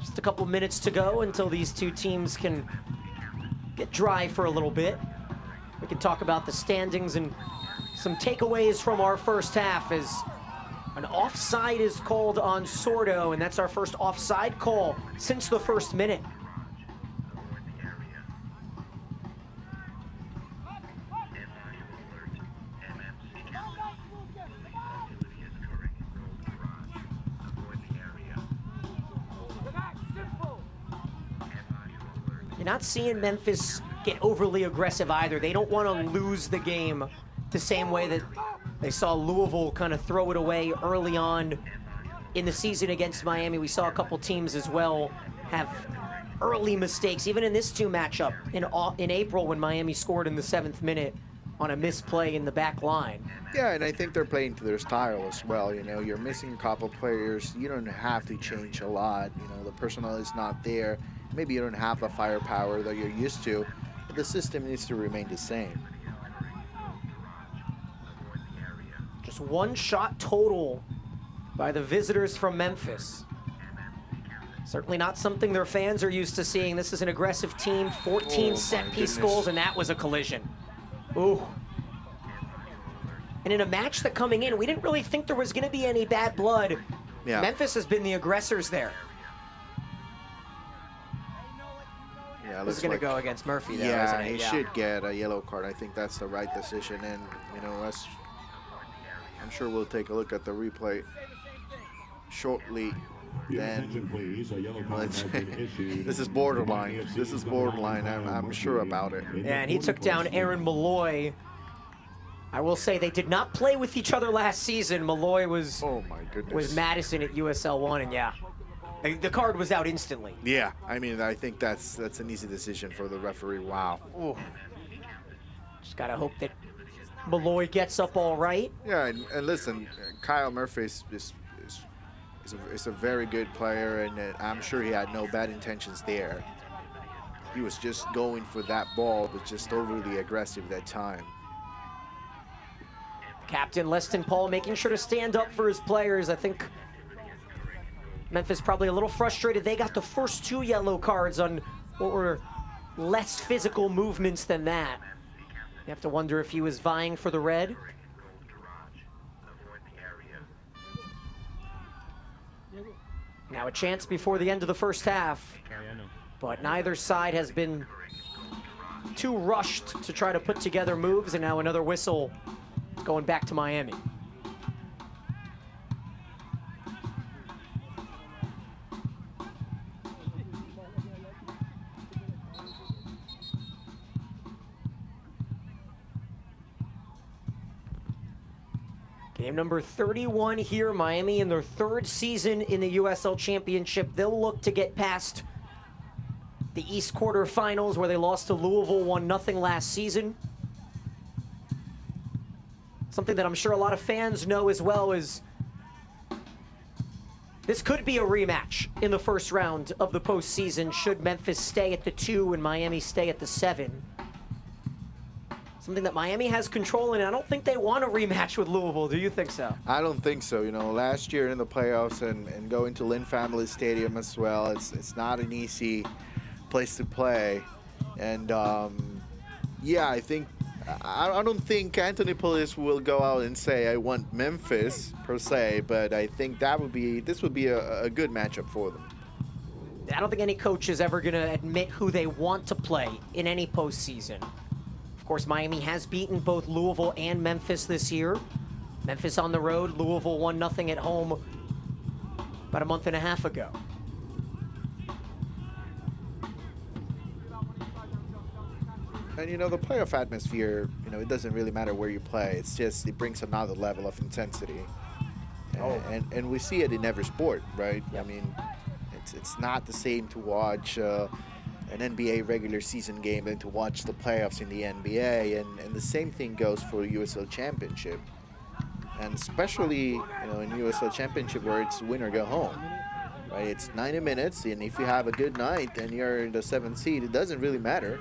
Just a couple minutes to go until these two teams can get dry for a little bit. We can talk about the standings and some takeaways from our first half as an offside is called on Sordo, and that's our first offside call since the first minute. You're not seeing Memphis get overly aggressive either. They don't want to lose the game the same way that they saw Louisville kind of throw it away early on in the season against Miami. We saw a couple teams as well have early mistakes, even in this matchup in April when Miami scored in the 7th minute on a misplay in the back line. Yeah, and I think they're playing to their style as well. You know, you're missing a couple players. You don't have to change a lot. You know, the personnel is not there. Maybe you don't have the firepower that you're used to, but the system needs to remain the same. Just one shot total by the visitors from Memphis. Certainly not something their fans are used to seeing. This is an aggressive team, 14 set-piece goals, and that was a collision. Ooh. And in a match that coming in, we didn't really think there was going to be any bad blood. Yeah. Memphis has been the aggressors there. Yeah, This is going to go against Murphy, though, isn't it? He should get a yellow card. I think that's the right decision. And, you know, I'm sure we'll take a look at the replay shortly. Then this is borderline. This is borderline. I'm sure about it. Yeah, and he took down Aaron Malloy. I will say they did not play with each other last season. Malloy was, oh my goodness, was Madison at USL 1, and yeah, the card was out instantly. Yeah, I mean, I think that's an easy decision for the referee. Wow. Ooh. Just gotta hope that Malloy gets up all right. Yeah, and listen, Kyle Murphy is a very good player, and I'm sure he had no bad intentions there. He was just going for that ball, but just overly aggressive that time. Captain Leston Paul making sure to stand up for his players. I think Memphis probably a little frustrated. They got the first 2 yellow cards on what were less physical movements than that. You have to wonder if he was vying for the red. Now a chance before the end of the first half, but neither side has been too rushed to try to put together moves, and now another whistle going back to Miami. Game number 31 here, Miami in their 3rd season in the USL Championship. They'll look to get past the East quarterfinals where they lost to Louisville 1-0 last season. Something that I'm sure a lot of fans know as well is this could be a rematch in the first round of the postseason should Memphis stay at the 2 and Miami stay at the 7. Something that Miami has control in. I don't think they want a rematch with Louisville. Do you think so? I don't think so. You know, last year in the playoffs and going to Lynn Family Stadium as well, it's not an easy place to play. And Yeah, I don't think Anthony Pulis will go out and say I want Memphis per se, but I think this would be a good matchup for them. I don't think any coach is ever going to admit who they want to play in any postseason. Of course, Miami has beaten both Louisville and Memphis this year. Memphis on the road, Louisville 1-0 at home about a month and a half ago. And the playoff atmosphere, it doesn't really matter where you play. It's just, it brings another level of intensity. And we see it in every sport, right? I mean, it's not the same to watch an NBA regular season game than to watch the playoffs in the NBA. And the same thing goes for USL Championship. And especially, in USL Championship where it's win or go home. Right? It's 90 minutes, and if you have a good night and you're in the 7th seed, it doesn't really matter.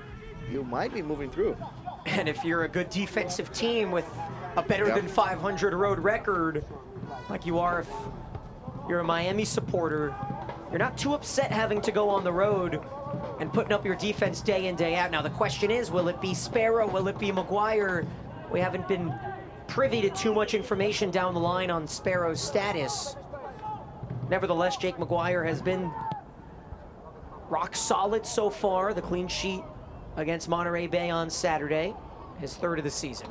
You might be moving through. And if you're a good defensive team with a better than 500 road record, like you are if you're a Miami supporter, you're not too upset having to go on the road and putting up your defense day in, day out. Now the question is, will it be Sparrow? Will it be Maguire? We haven't been privy to too much information down the line on Sparrow's status. Nevertheless, Jake Maguire has been rock solid so far. The clean sheet against Monterey Bay on Saturday, his 3rd of the season.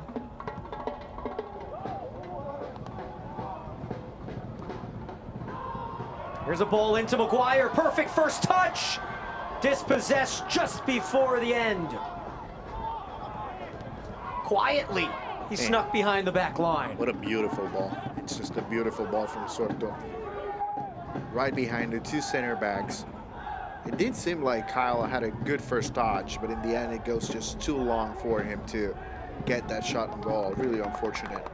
Here's a ball into Maguire, perfect first touch! Dispossessed just before the end. Quietly, he snuck behind the back line. What a beautiful ball. It's just a beautiful ball from Sorto. Right behind the 2 center backs. It did seem like Kyle had a good first touch, but in the end it goes just too long for him to get that shot and goal. Really unfortunate.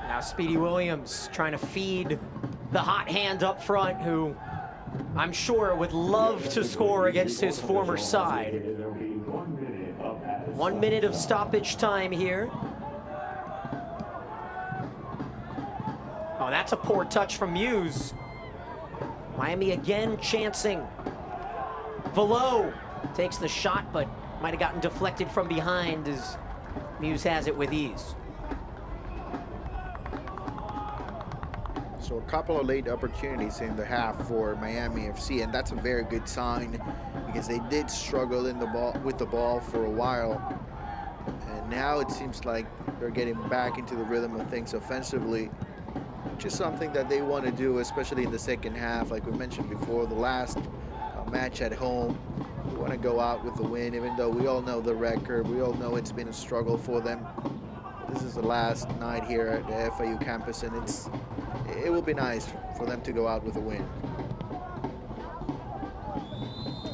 Now Speedy Williams trying to feed the hot hand up front, who I'm sure would love to score against his former side. 1 minute of stoppage time here. Oh, that's a poor touch from Muse. Miami again chancing. Velo takes the shot, but might have gotten deflected from behind as Muse has it with ease. So a couple of late opportunities in the half for Miami FC, and that's a very good sign because they did struggle with the ball for a while. And now it seems like they're getting back into the rhythm of things offensively, which is something that they want to do, especially in the second half. Like we mentioned before, the last match at home, we want to go out with the win, even though we all know the record. We all know it's been a struggle for them. This is the last night here at the FIU campus, and it will be nice for them to go out with a win.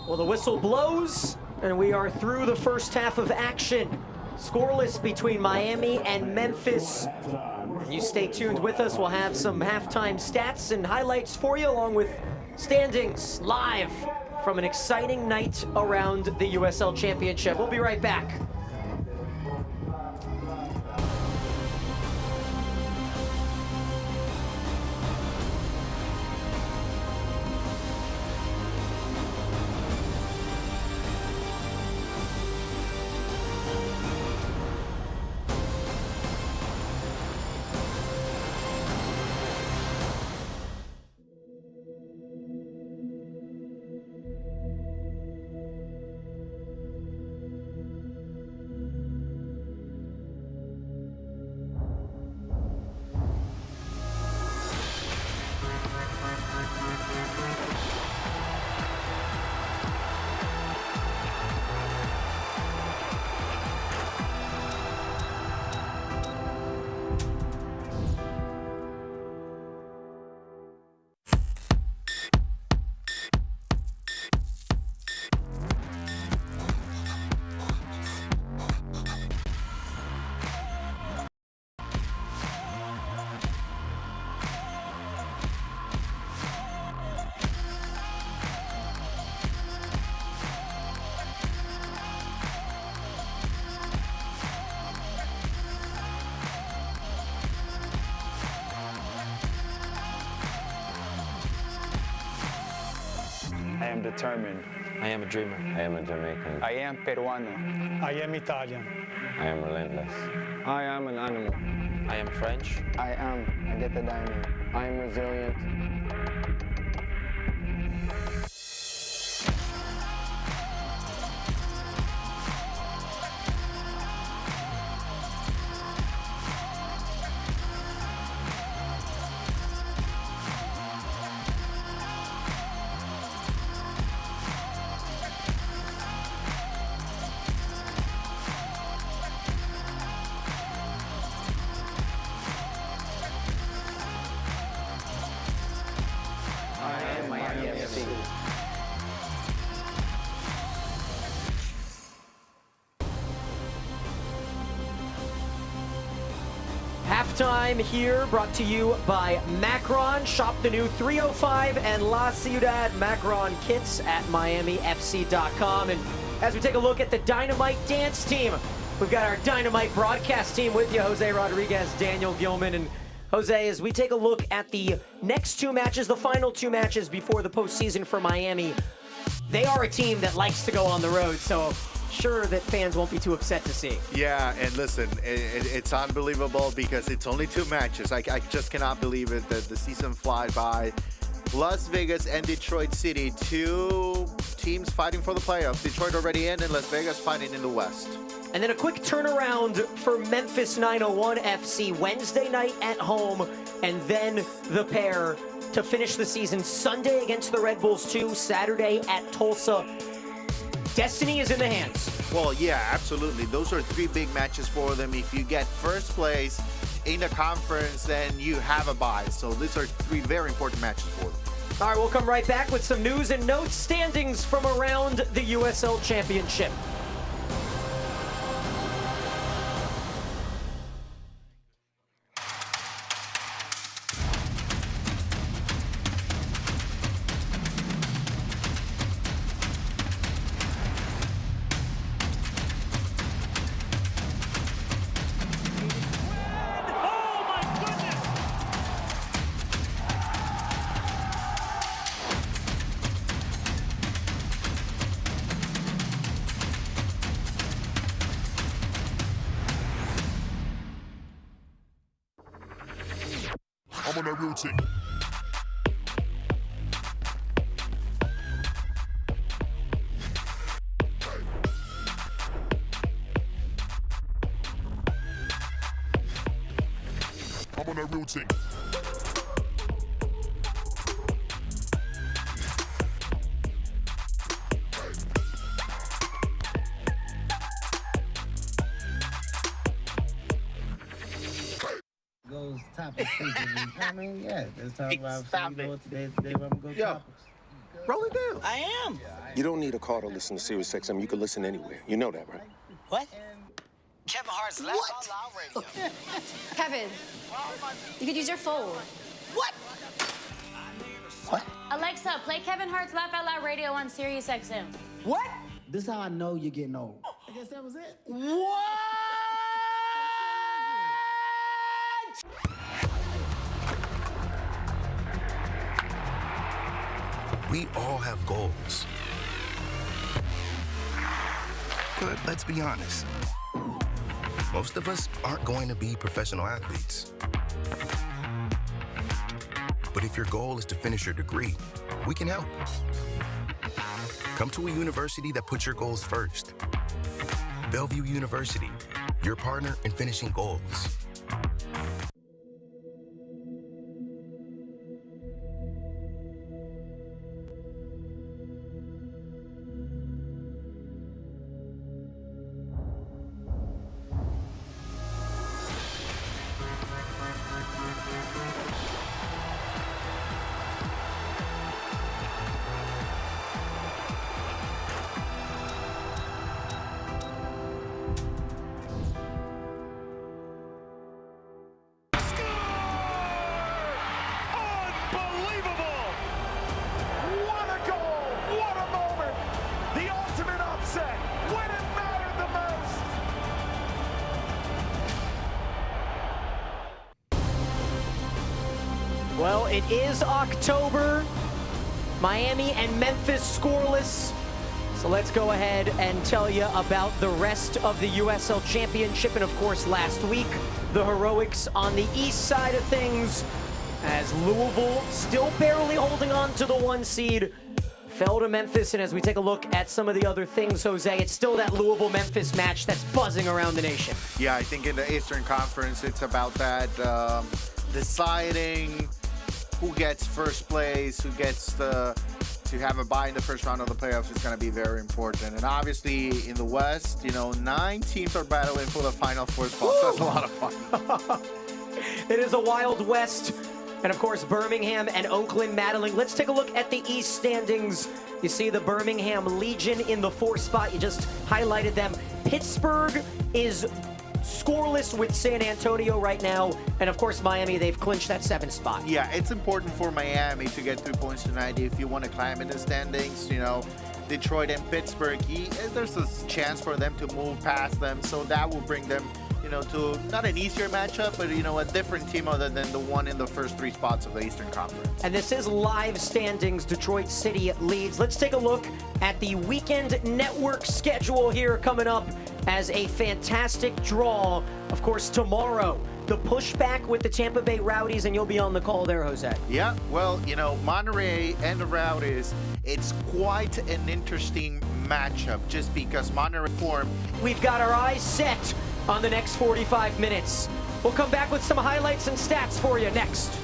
Well, the whistle blows, and we are through the first half of action. Scoreless between Miami and Memphis. You stay tuned with us. We'll have some halftime stats and highlights for you, along with standings live from an exciting night around the USL Championship. We'll be right back. I am determined I am a dreamer. I am a Jamaican. I am Peruano. I am Italian. I am relentless. I am an animal. I am French. I am a Geta Diamond. I am resilient. Halftime here, brought to you by Macron. Shop the new 305 and La Ciudad Macron kits at MiamiFC.com. And as we take a look at the Dynamite Dance Team, we've got our Dynamite broadcast team with you, Jose Rodriguez, Daniel Gilman. And Jose, as we take a look at the next two matches, the final two matches before the postseason for Miami, they are a team that likes to go on the road, so sure that fans won't be too upset to see. Yeah, and listen, it's unbelievable because it's only two matches. I just cannot believe it that the season flies by. Las Vegas and Detroit City, two teams fighting for the playoffs. Detroit already in, and Las Vegas fighting in the West. And then a quick turnaround for Memphis 901 FC Wednesday night at home, and then the pair to finish the season Sunday against the Red Bulls 2, Saturday at Tulsa. Destiny is in the hands. Well, yeah, absolutely. Those are three big matches for them. If you get first place in the conference, then you have a bye. So these are three very important matches for them. All right, we'll come right back with some news and notes, standings from around the USL Championship. I'm on that routine. I'm on that routine. Goes topics. I mean, yeah, let's talk about today where I'm gonna go topics. Roll it down. I am. You don't need a car to listen to Sirius XM. You can listen anywhere. You know that, right? What? Kevin Hart's Laugh Out Loud Radio. Kevin, you could use your phone. What? What? Alexa, play Kevin Hart's Laugh Out Loud Radio on Sirius XM. What? This is how I know you're getting old. I guess that was it. What? We all have goals. But let's be honest. Most of us aren't going to be professional athletes. But if your goal is to finish your degree, we can help. Come to a university that puts your goals first. Bellevue University, your partner in finishing goals. Well, it is October. Miami and Memphis scoreless So let's go ahead and tell you about the rest of the USL Championship. And of course, last week, the heroics on the east side of things, as Louisville, still barely holding on to the 1 seed, fell to Memphis. And as we take a look at some of the other things, Jose, it's still that Louisville-Memphis match that's buzzing around the nation. Yeah, I think in the Eastern Conference, it's about that deciding who gets first place, who gets to have a bye in the first round of the playoffs is going to be very important. And obviously in the West, 9 teams are battling for the final 4 spots. So that's a lot of fun. It is a wild West. And of course, Birmingham and Oakland battling. Let's take a look at the East standings. You see the Birmingham Legion in the 4th spot. You just highlighted them. Pittsburgh is scoreless with San Antonio right now. And of course, Miami, they've clinched that 7th spot. Yeah, it's important for Miami to get 3 points tonight if you want to climb in the standings. Detroit and Pittsburgh, there's a chance for them to move past them. So that will bring them, to not an easier matchup, but, a different team other than the one in the first 3 spots of the Eastern Conference. And this is live standings. Detroit City leads. Let's take a look at the weekend network schedule here coming up as a fantastic draw. Of course, tomorrow, the pushback with the Tampa Bay Rowdies, and you'll be on the call there, Jose. Yeah, well, Monterey and the Rowdies, it's quite an interesting matchup just because Monterey form. We've got our eyes set on the next 45 minutes. We'll come back with some highlights and stats for you next.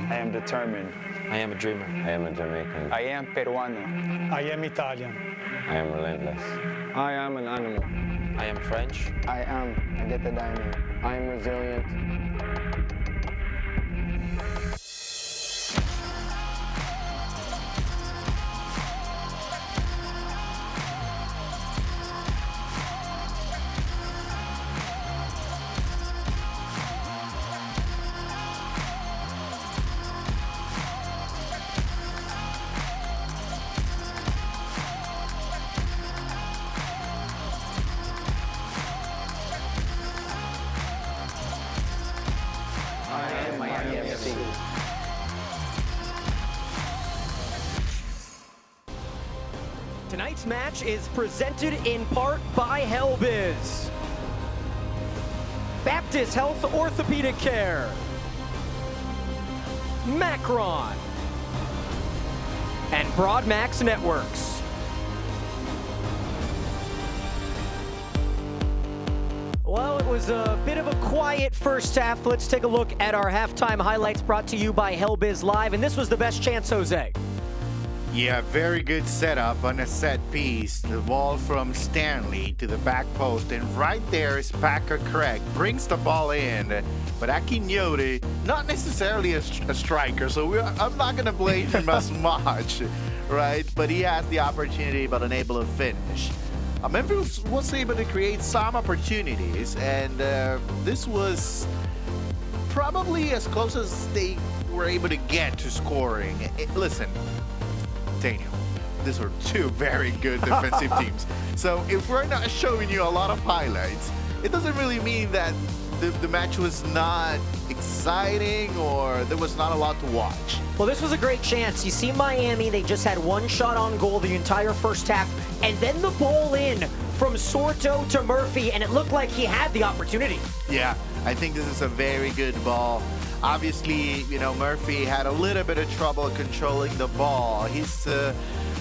I am determined. I am a dreamer. I am a Jamaican. I am Peruano. I am Italian. I am relentless. I am an animal. I am French. I get the diamond. I am resilient. Tonight's match is presented in part by Helbiz, Baptist Health Orthopedic Care, Macron, and Broadmax Networks. Well, it was a bit of a quiet first half. Let's take a look at our halftime highlights brought to you by Helbiz Live, and this was the best chance, Jose. Yeah, very good setup on a set piece. The ball from Stanley to the back post, and right there is Packer Craig. Brings the ball in, but Akinyote, not necessarily a striker, so I'm not going to blame him as much, right? But he has the opportunity, but unable to finish. Memphis was able to create some opportunities, and this was probably as close as they were able to get to scoring. Listen, Daniel, these are two very good defensive teams. So if we're not showing you a lot of highlights, it doesn't really mean that the match was not exciting or there was not a lot to watch. Well, this was a great chance. You see Miami, they just had one shot on goal the entire first half, and then the ball in from Sorto to Murphy, and it looked like he had the opportunity. Yeah, I think this is a very good ball. Obviously, you know, Murphy had a little bit of trouble controlling the ball. He's,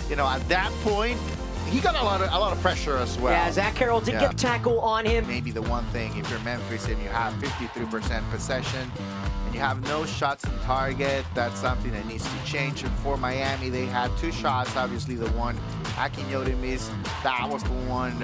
you know, at that point, he got a lot of pressure as well. Yeah, Zach Carroll did get a tackle on him. Maybe the one thing, if you're Memphis and you have 53% possession and you have no shots on target, that's something that needs to change. And for Miami, they had 2 shots. Obviously, the one Akinyote missed, that was the one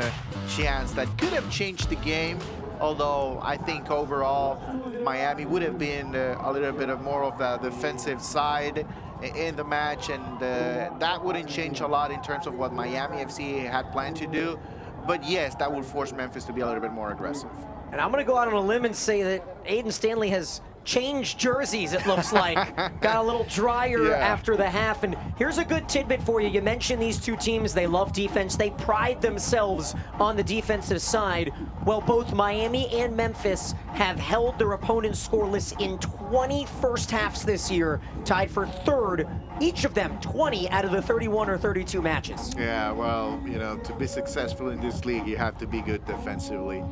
chance that could have changed the game. Although I think overall, Miami would have been a little bit of more of the defensive side in the match, and that wouldn't change a lot in terms of what Miami FC had planned to do. But yes, that would force Memphis to be a little bit more aggressive. And I'm going to go out on a limb and say that Aiden Stanley has changed jerseys, it looks like. Got a little drier after the half. And here's a good tidbit for you. You mentioned these two teams, they love defense. They pride themselves on the defensive side. Well, both Miami and Memphis have held their opponents scoreless in 20 first halves this year, tied for 3rd, each of them 20 out of the 31 or 32 matches. Yeah, well, you know, to be successful in this league, you have to be good defensively.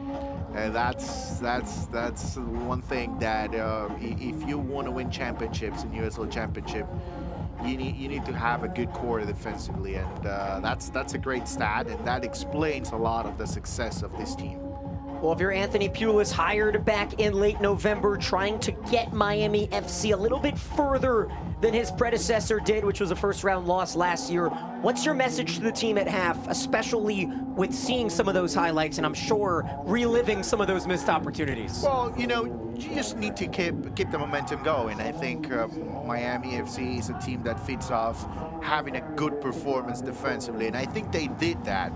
And that's one thing that if you want to win championships in USL Championship, you need to have a good core defensively, and that's a great stat, and that explains a lot of the success of this team. Well, if you're Anthony Pulis, hired back in late November, trying to get Miami FC a little bit further than his predecessor did, which was a first-round loss last year, what's your message to the team at half, especially with seeing some of those highlights and I'm sure reliving some of those missed opportunities? Well, you know, you just need to keep the momentum going. I think Miami FC is a team that feeds off having a good performance defensively, and I think they did that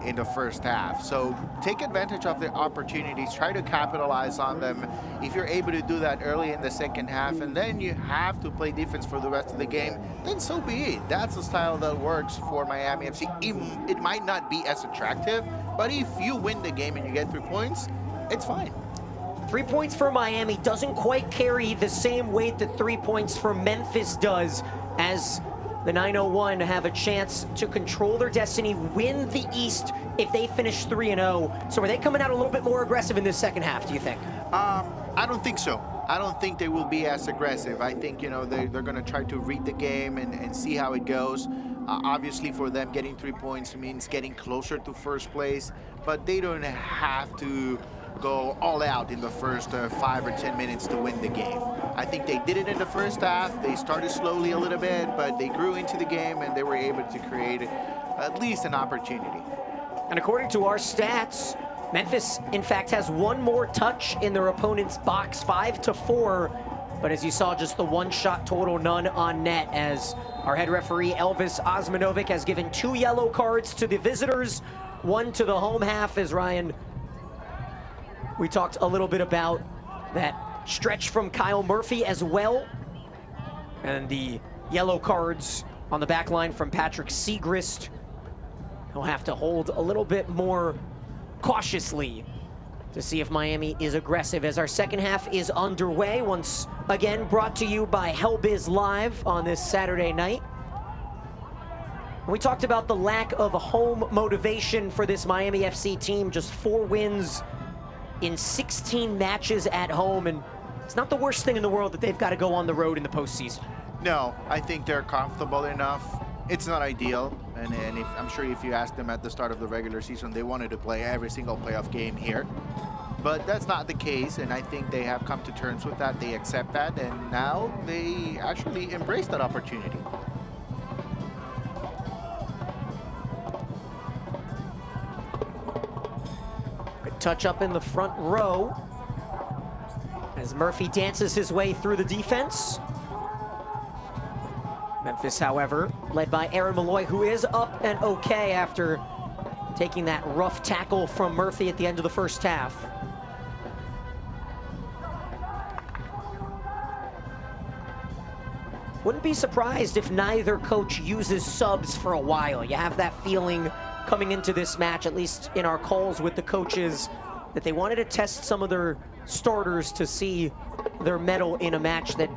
in the first half. So take advantage of the opportunities, try to capitalize on them. If you're able to do that early in the second half and then you have to play defense for the rest of the game, then so be it. That's the style that works for Miami FC. It might not be as attractive, but if you win the game and you get 3 points, it's fine. 3 points for Miami doesn't quite carry the same weight that 3 points for Memphis does, as the 901 have a chance to control their destiny, win the East if they finish 3-0. So are they coming out a little bit more aggressive in this second half, do you think? I don't think so. I don't think they will be as aggressive. I think, you know, they're going to try to read the game and see how it goes. Obviously, for them, getting 3 points means getting closer to first place, but they don't have to go all out in the first 5 or 10 minutes to win the game. I think they did it in the first half. They started slowly a little bit, but they grew into the game and they were able to create at least an opportunity. And according to our stats, Memphis, in fact, has one more touch in their opponent's box, 5-4. But as you saw, just the 1 shot total, none on net, as our head referee, Elvis Osmanovic, has given 2 yellow cards to the visitors, 1 to the home half, as Ryan, we talked a little bit about that stretch from Kyle Murphy as well. And the yellow cards on the back line from Patrick Segrist. He'll have to hold a little bit more cautiously to see if Miami is aggressive, as our second half is underway. Once again, brought to you by Hellbiz Live on this Saturday night. We talked about the lack of home motivation for this Miami FC team, just 4 wins in 16 matches at home, and it's not the worst thing in the world that they've got to go on the road in the postseason. No, I think they're comfortable enough. It's not ideal, and I'm sure if you asked them at the start of the regular season, they wanted to play every single playoff game here. But that's not the case, and I think they have come to terms with that. They accept that, and now they actually embrace that opportunity. Good touch up in the front row as Murphy dances his way through the defense. Memphis, however, led by Aaron Malloy, who is up and okay after taking that rough tackle from Murphy at the end of the first half. Wouldn't be surprised if neither coach uses subs for a while. You have that feeling coming into this match, at least in our calls with the coaches, that they wanted to test some of their starters to see their mettle in a match that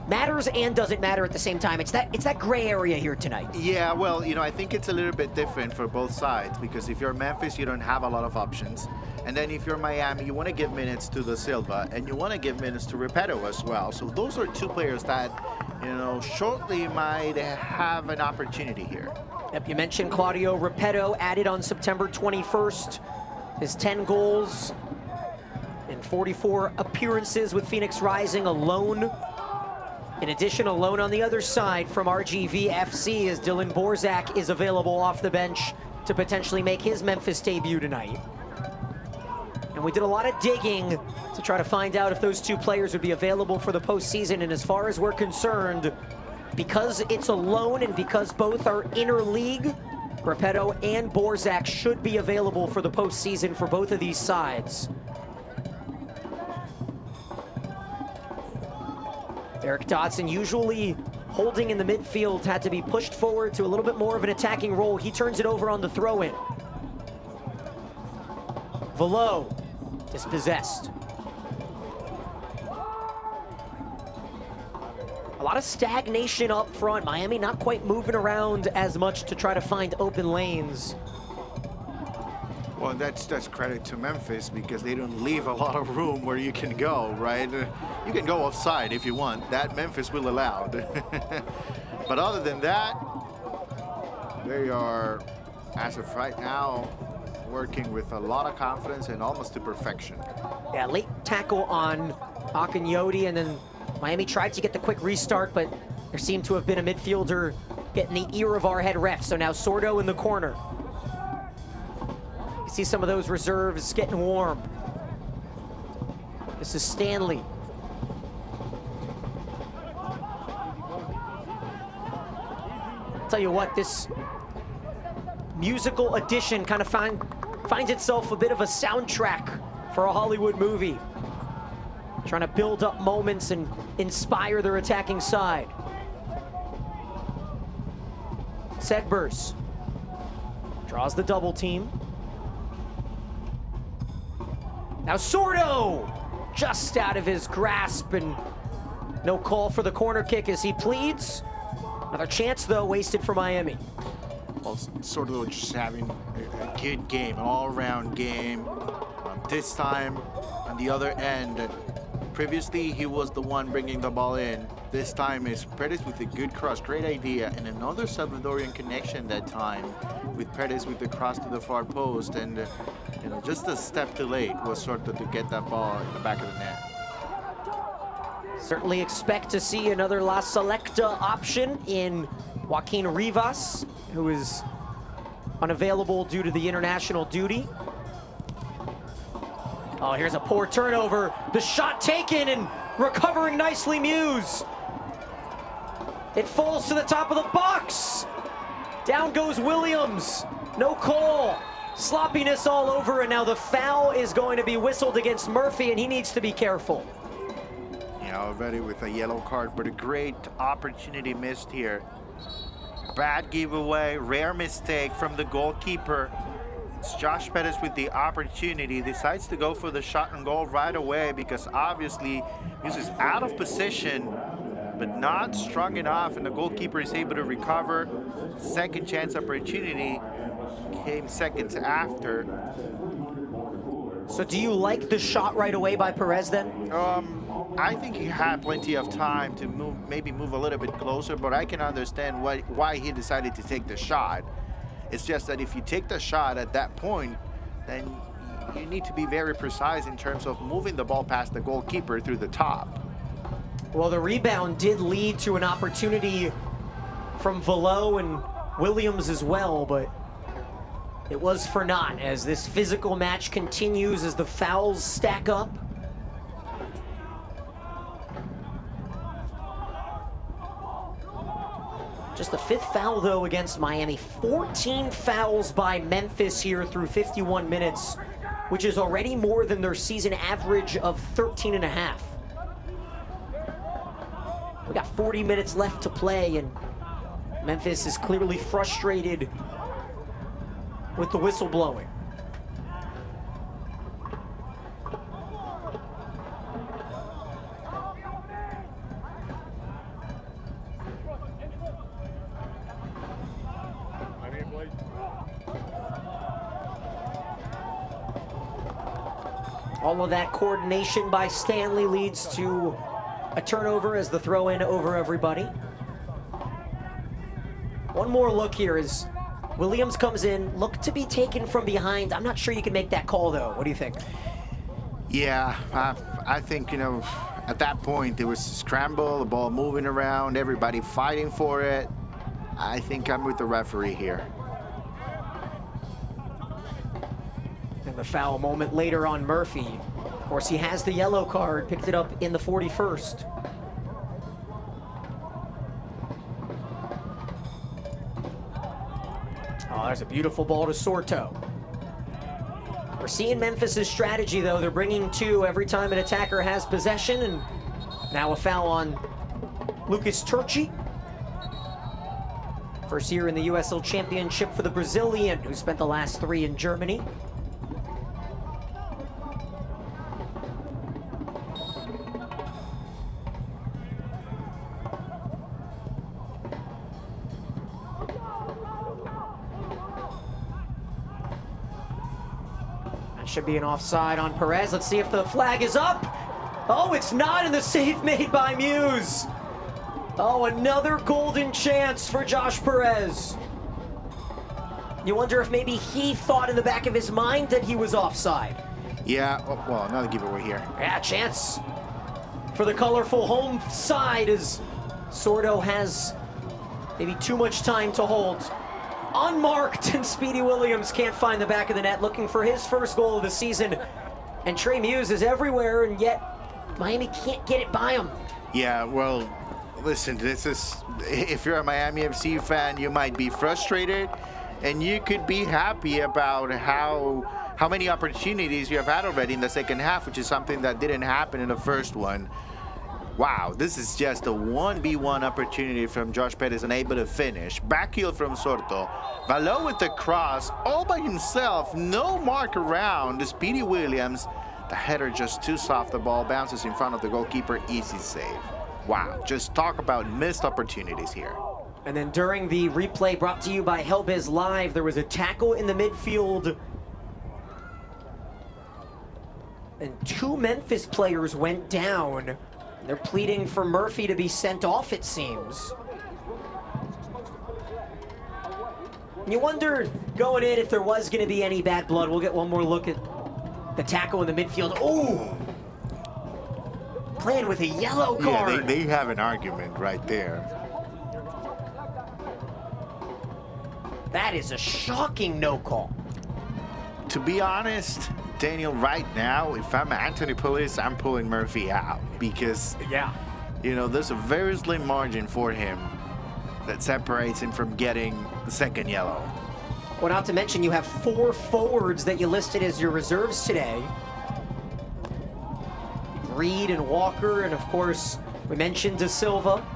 matters and doesn't matter at the same time. It's that gray area here tonight. Yeah, well, you know, I think it's a little bit different for both sides, because if you're Memphis, you don't have a lot of options. And then if you're Miami, you want to give minutes to Da Silva, and you want to give minutes to Repetto as well. So those are two players that, you know, shortly might have an opportunity here. Yep, you mentioned Claudio Repetto, added on September 21st. His 10 goals in 44 appearances with Phoenix Rising alone. In addition, alone on the other side from RGV FC as Dylan Borzak is available off the bench to potentially make his Memphis debut tonight. And we did a lot of digging to try to find out if those two players would be available for the postseason. And as far as we're concerned, because it's a loan and because both are interleague, Repetto and Borzak should be available for the postseason for both of these sides. Eric Dodson, usually holding in the midfield, had to be pushed forward to a little bit more of an attacking role. He turns it over on the throw-in. Velo dispossessed. A lot of stagnation up front. Miami not quite moving around as much to try to find open lanes. Well, that's credit to Memphis, because they don't leave a lot of room where you can go, right? You can go offside if you want. That Memphis will allow. But other than that, they are, as of right now, working with a lot of confidence and almost to perfection. Yeah, late tackle on Akinyoti, and then Miami tried to get the quick restart, but there seemed to have been a midfielder getting the ear of our head ref. So now Sordo in the corner. You see some of those reserves getting warm. This is Stanley. Tell you what, this musical addition kind of finds itself a bit of a soundtrack for a Hollywood movie. Trying to build up moments and inspire their attacking side. Segbers draws the double team. Now Sordo just out of his grasp, and no call for the corner kick as he pleads. Another chance though wasted for Miami. Well, Sordo just having a good game, an all-around game. This time on the other end, previously he was the one bringing the ball in. This time is Perez with a good cross, great idea, and another Salvadorian connection that time with Perez with the cross to the far post, and you know, just a step too late was sort of to get that ball in the back of the net. Certainly expect to see another La Selecta option in Joaquin Rivas, who is unavailable due to the international duty. Oh, here's a poor turnover. The shot taken and recovering nicely, Muse. It falls to the top of the box. Down goes Williams. No call. Sloppiness all over, and now the foul is going to be whistled against Murphy, and he needs to be careful. You know, already with a yellow card, but a great opportunity missed here. Bad giveaway, rare mistake from the goalkeeper. It's Josh Perez with the opportunity, decides to go for the shot and goal right away, because obviously Muse is out of position, but not strong enough, and the goalkeeper is able to recover. Second chance opportunity came seconds after. So do you like the shot right away by Perez then? I think he had plenty of time to maybe move a little bit closer, but I can understand why he decided to take the shot. It's just that if you take the shot at that point, then you need to be very precise in terms of moving the ball past the goalkeeper through the top. Well, the rebound did lead to an opportunity from Velo and Williams as well, but it was for naught as this physical match continues as the fouls stack up. Just the fifth foul, though, against Miami. 14 fouls by Memphis here through 51 minutes, which is already more than their season average of 13 and a half. We got 40 minutes left to play, and Memphis is clearly frustrated with the whistle blowing. All of that coordination by Stanley leads to a turnover as the throw-in over everybody. One more look here as Williams comes in, looked to be taken from behind. I'm not sure you can make that call, though. What do you think? Yeah, I think, you know, at that point, there was a scramble, the ball moving around, everybody fighting for it. I think I'm with the referee here. And the foul moment later on Murphy. Of course, he has the yellow card, picked it up in the 41st. Oh, there's a beautiful ball to Sorto. We're seeing Memphis' strategy, though. They're bringing two every time an attacker has possession, and now a foul on Lucas Turchi. First year in the USL Championship for the Brazilian, who spent the last 3 in Germany. Should be an offside on Perez. Let's see if the flag is up. Oh, it's not, and the save made by Muse. Oh, another golden chance for Josh Perez. You wonder if maybe he thought in the back of his mind that he was offside. Yeah, well, another giveaway here. Yeah, chance for the colorful home side as Sordo has maybe too much time to hold. Unmarked, and Speedy Williams can't find the back of the net, looking for his first goal of the season. And Trey Muse is everywhere, and yet Miami can't get it by him. Yeah, well, listen, this is, if you're a Miami FC fan, you might be frustrated, and you could be happy about how many opportunities you have had already in the second half, which is something that didn't happen in the first one. Wow, this is just a 1v1 opportunity from Josh Perez, unable to finish. Back heel from Sorto. Valo with the cross, all by himself, no mark around. Speedy Williams, the header just too soft. The ball bounces in front of the goalkeeper, easy save. Wow, just talk about missed opportunities here. And then during the replay brought to you by Helbiz Live, there was a tackle in the midfield. And 2 Memphis players went down. They're pleading for Murphy to be sent off, it seems. You wondered going in if there was going to be any bad blood. We'll get one more look at the tackle in the midfield. Oh! Playing with a yellow card. Yeah, they have an argument right there. That is a shocking no call. To be honest, Daniel, right now, if I'm Anthony Pulis, I'm pulling Murphy out because, yeah, you know, there's a very slim margin for him that separates him from getting the second yellow. Well, not to mention you have 4 forwards that you listed as your reserves today. Reed and Walker, and of course, we mentioned De Silva.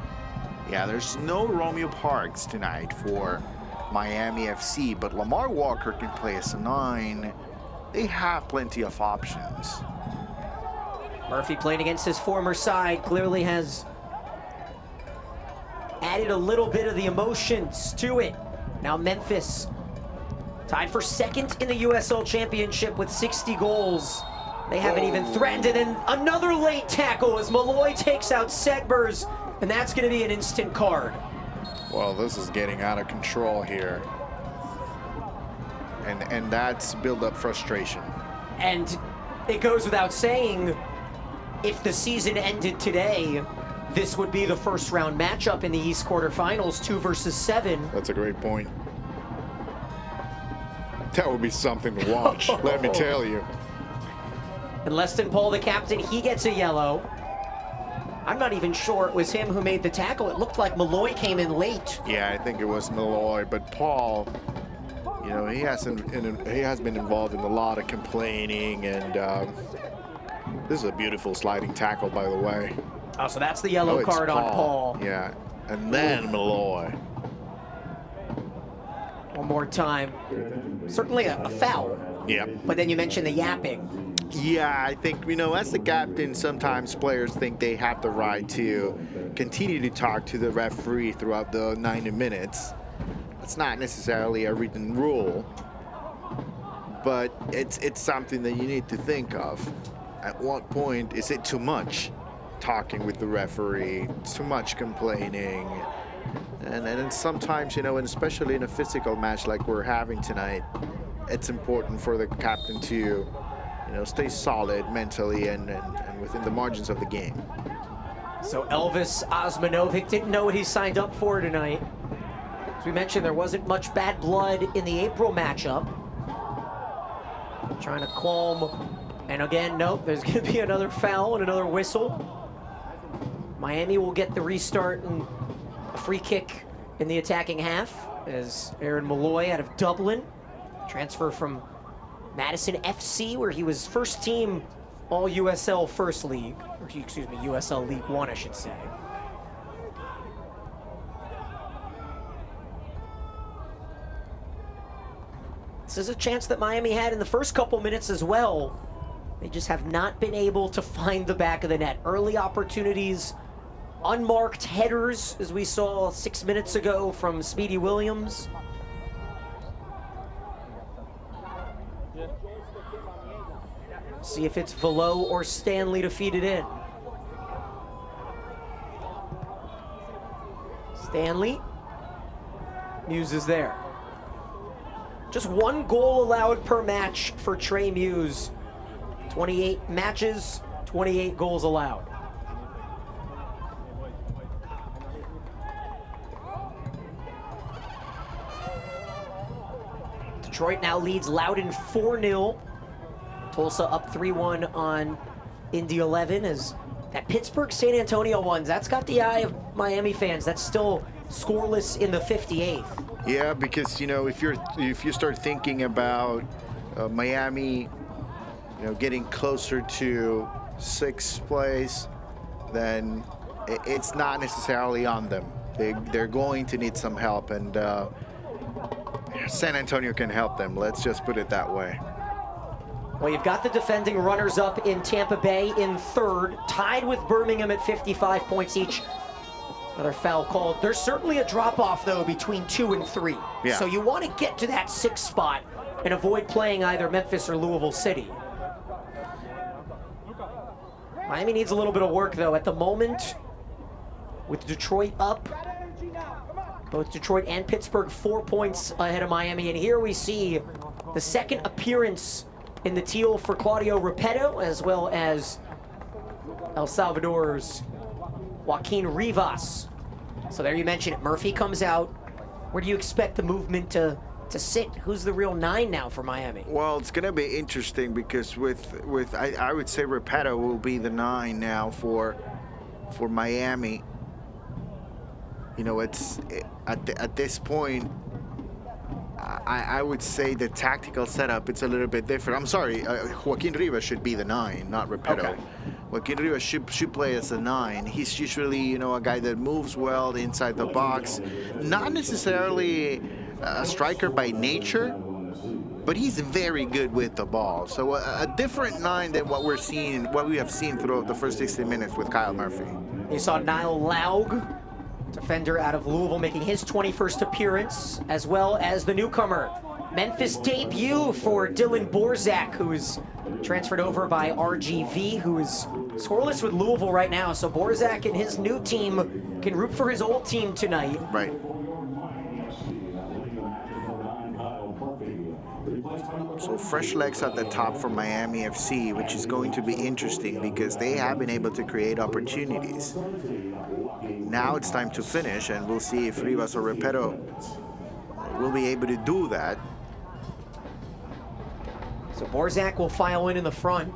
Yeah, there's no Romeo Parks tonight for Miami FC, but Lamar Walker can play as a 9. They have plenty of options. Murphy playing against his former side clearly has added a little bit of the emotions to it. Now Memphis tied for 2nd in the USL Championship with 60 goals. They haven't even threatened it. And another late tackle as Malloy takes out Segbers, and that's going to be an instant card. Well, this is getting out of control here. And that's build-up frustration. And it goes without saying, if the season ended today, this would be the first-round matchup in the East quarterfinals, 2 versus 7. That's a great point. That would be something to watch, let me tell you. And Leston Paul, the captain, he gets a yellow. I'm not even sure it was him who made the tackle. It looked like Malloy came in late. Yeah, I think it was Malloy, but Paul, you know, he has been involved in a lot of complaining, and this is a beautiful sliding tackle, by the way. Oh, so that's the yellow it's card on Paul. Yeah, and then Malloy. One more time. Certainly a foul. Yeah. But then you mentioned the yapping. Yeah, I think, you know, as the captain, sometimes players think they have the right to continue to talk to the referee throughout the 90 minutes. It's not necessarily a written rule, but it's something that you need to think of. At what point is it too much talking with the referee, too much complaining? And sometimes, you know, and especially in a physical match like we're having tonight, it's important for the captain to, you know, stay solid mentally and within the margins of the game. So Elvis Osmanovic didn't know what he signed up for tonight. As we mentioned, there wasn't much bad blood in the April matchup. Trying to calm, and again, nope, there's going to be another foul and another whistle. Miami will get the restart and a free kick in the attacking half as Aaron Malloy out of Dublin, transfer from Madison FC, where he was first team all USL First League, or excuse me, USL League One, I should say. This is a chance that Miami had in the first couple minutes as well. They just have not been able to find the back of the net. Early opportunities, unmarked headers, as we saw 6 minutes ago from Speedy Williams. See if it's Velo or Stanley to feed it in. Stanley. Muse is there. Just one goal allowed per match for Trey Muse. 28 matches, 28 goals allowed. Detroit now leads Loudoun 4-0. Tulsa up 3-1 on Indy 11 as that Pittsburgh-San Antonio one, that's got the eye of Miami fans. That's still scoreless in the 58th. Yeah, because, you know, if you start thinking about Miami, you know, getting closer to 6th place, then it's not necessarily on them. They're going to need some help, and San Antonio can help them. Let's just put it that way. Well, you've got the defending runners-up in Tampa Bay in 3rd, tied with Birmingham at 55 points each. Another foul called. There's certainly a drop-off, though, between 2 and 3. Yeah. So you want to get to that 6th spot and avoid playing either Memphis or Louisville City. Miami needs a little bit of work, though. At the moment, with Detroit up, both Detroit and Pittsburgh 4 points ahead of Miami. And here we see the second appearance in the teal for Claudio Repetto, as well as El Salvador's Joaquin Rivas. So there you mentioned it. Murphy comes out. Where do you expect the movement to sit? Who's the real 9 now for Miami? Well, it's going to be interesting because I would say Repetto will be the 9 now for Miami. You know, at this point, I would say the tactical setup, it's a little bit different. I'm sorry, Joaquin Rivas should be the 9, not Repetto. Okay. Joaquin Rivas should play as a 9. He's usually, you know, a guy that moves well inside the box. Not necessarily a striker by nature, but he's very good with the ball. So a different 9 than what we have seen throughout the first 60 minutes with Kyle Murphy. You saw Niall Laug, defender out of Louisville, making his 21st appearance, as well as the newcomer, Memphis debut for Dylan Borzak, who is transferred over by RGV, who is scoreless with Louisville right now. So Borzak and his new team can root for his old team tonight. Right. So fresh legs at the top for Miami FC, which is going to be interesting because they have been able to create opportunities. Now it's time to finish, and we'll see if Rivas or Repetto will be able to do that. So Borzak will file in the front,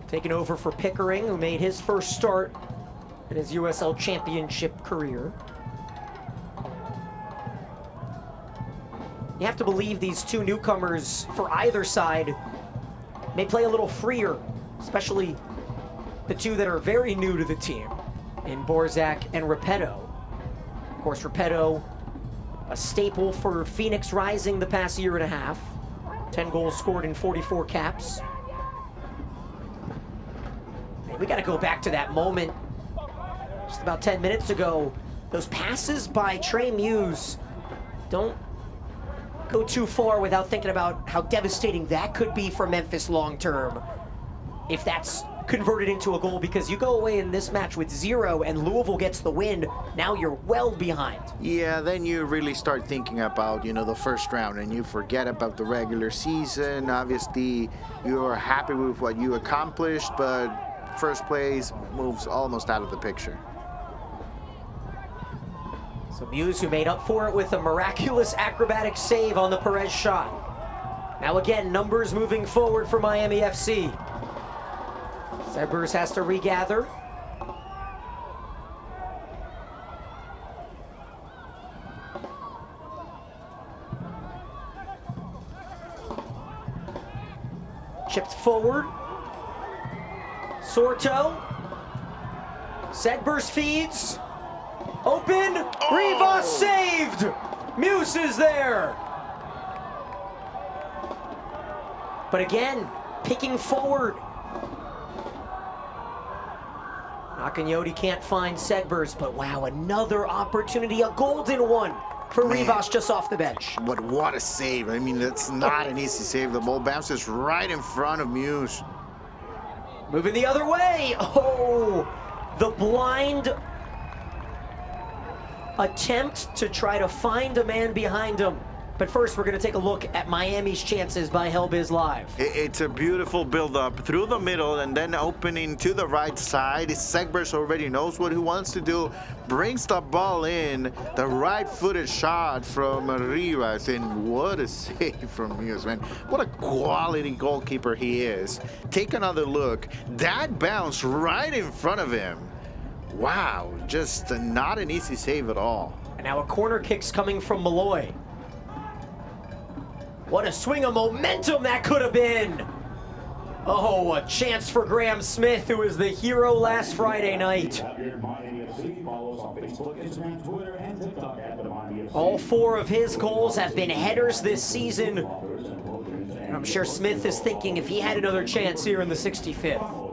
taking over for Pickering, who made his first start in his USL Championship career. You have to believe these two newcomers for either side may play a little freer, especially the two that are very new to the team in Borzak and Repetto. Of course, Repetto, a staple for Phoenix Rising the past year and a half. 10 goals scored in 44 caps. We got to go back to that moment just about 10 minutes ago. Those passes by Trey Muse, don't go too far without thinking about how devastating that could be for Memphis long term if that's converted into a goal, because you go away in this match with 0 and Louisville gets the win. Now you're well behind. Yeah, then you really start thinking about, you know, the first round, and you forget about the regular season. Obviously, you are happy with what you accomplished, but first place moves almost out of the picture. So Muse, who made up for it with a miraculous acrobatic save on the Perez shot. Now again, numbers moving forward for Miami FC. Sebers has to regather. Chipped forward. Sorto. Sedber's feeds. Open. Rivas saved. Muse is there. But again, picking forward. Akanyoti can't find Sedber's, but wow, another opportunity, a golden one for Rivas just off the bench. But what a save. I mean, that's not an easy save. The ball bounces right in front of Muse. Moving the other way. Oh, the blind attempt to try to find a man behind him. But first, we're going to take a look at Miami's chances by Hellbiz Live. It's a beautiful build-up through the middle and then opening to the right side. Segbers already knows what he wants to do. Brings the ball in. The right-footed shot from Rivas. And what a save from Muse, man. What a quality goalkeeper he is. Take another look. That bounce right in front of him. Wow, just not an easy save at all. And now a corner kick's coming from Malloy. What a swing of momentum that could have been. Oh, a chance for Graham Smith, who was the hero last Friday night. All 4 of his goals have been headers this season. And I'm sure Smith is thinking if he had another chance here in the 65th.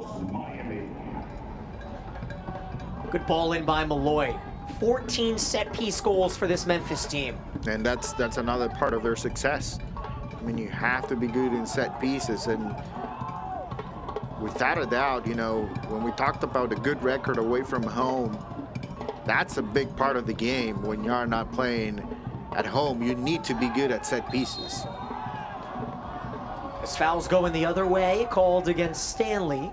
Good ball in by Malloy. 14 set-piece goals for this Memphis team. And that's another part of their success. I mean, you have to be good in set pieces, and without a doubt, you know, when we talked about a good record away from home, that's a big part of the game. When you're not playing at home, you need to be good at set pieces. As fouls going the other way, called against Stanley.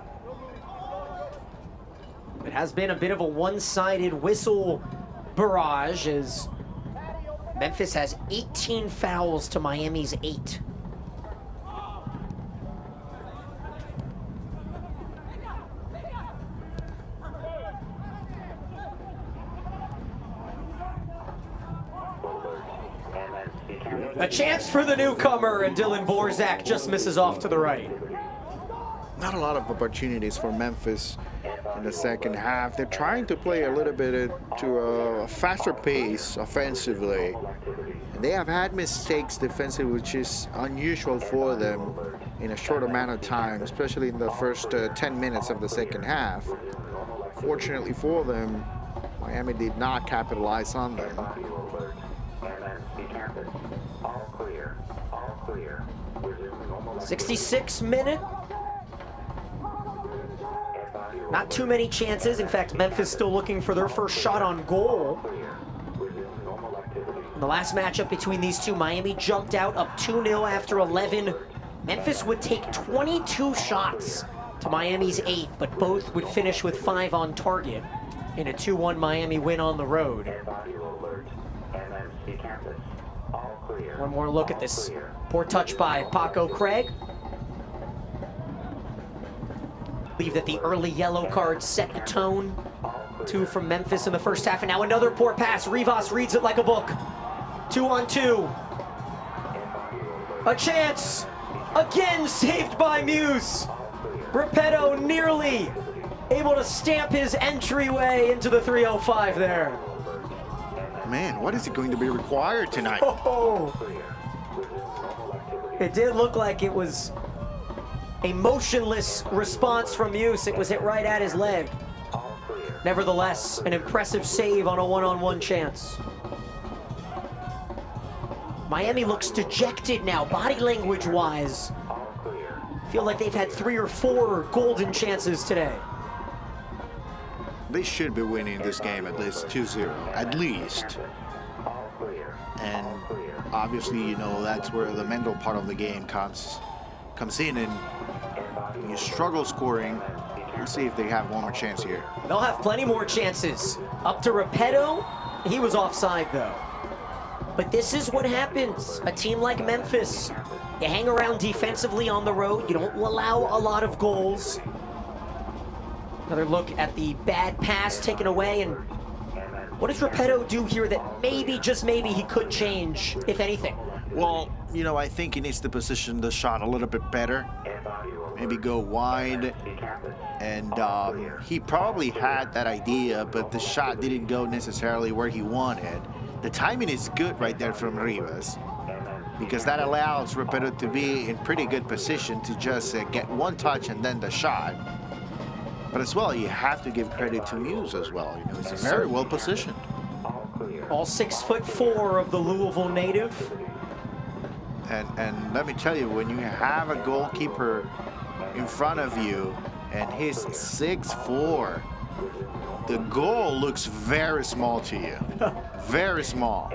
It has been a bit of a one-sided whistle barrage as Memphis has 18 fouls to Miami's 8. A chance for the newcomer, and Dylan Borzak just misses off to the right. Not a lot of opportunities for Memphis in the second half. They're trying to play a little bit to a faster pace offensively. And they have had mistakes defensively, which is unusual for them in a short amount of time, especially in the first 10 minutes of the second half. Fortunately for them, Miami did not capitalize on them. 66 minute. Not too many chances. In fact, Memphis still looking for their first shot on goal. In the last matchup between these two, Miami jumped out up 2-0 after 11. Memphis would take 22 shots to Miami's 8, but both would finish with 5 on target in a 2-1 Miami win on the road. One more look at this. Poor touch by Paco Craig. I believe that the early yellow card set the tone. 2 from Memphis in the first half, and now another poor pass. Rivas reads it like a book. 2-on-2. A chance. Again saved by Muse. Repetto nearly able to stamp his entryway into the 305 there. Man, what is it going to be required tonight? Oh. It did look like it was a motionless response from Muse. It was hit right at his leg. Nevertheless, an impressive save on a one-on-one chance. Miami looks dejected now, body language-wise. Feel like they've had 3 or 4 golden chances today. They should be winning this game at least 2-0, at least. And obviously, you know, that's where the mental part of the game comes in, and you struggle scoring. We'll see if they have one more chance here. They'll have plenty more chances. Up to Repetto. He was offside, though. But this is what happens. A team like Memphis, you hang around defensively on the road. You don't allow a lot of goals. Another look at the bad pass taken away. And what does Repetto do here that maybe, just maybe, he could change, if anything? Well, you know, I think he needs to position the shot a little bit better. Maybe go wide. And he probably had that idea, but the shot didn't go necessarily where he wanted. The timing is good right there from Rivas, because that allows Repetto to be in pretty good position to just get one touch and then the shot. But as well, you have to give credit to Muse as well. You know, he's very well positioned. All 6'4" of the Louisville native. And let me tell you, when you have a goalkeeper in front of you and he's 6'4", the goal looks very small to you. Very small.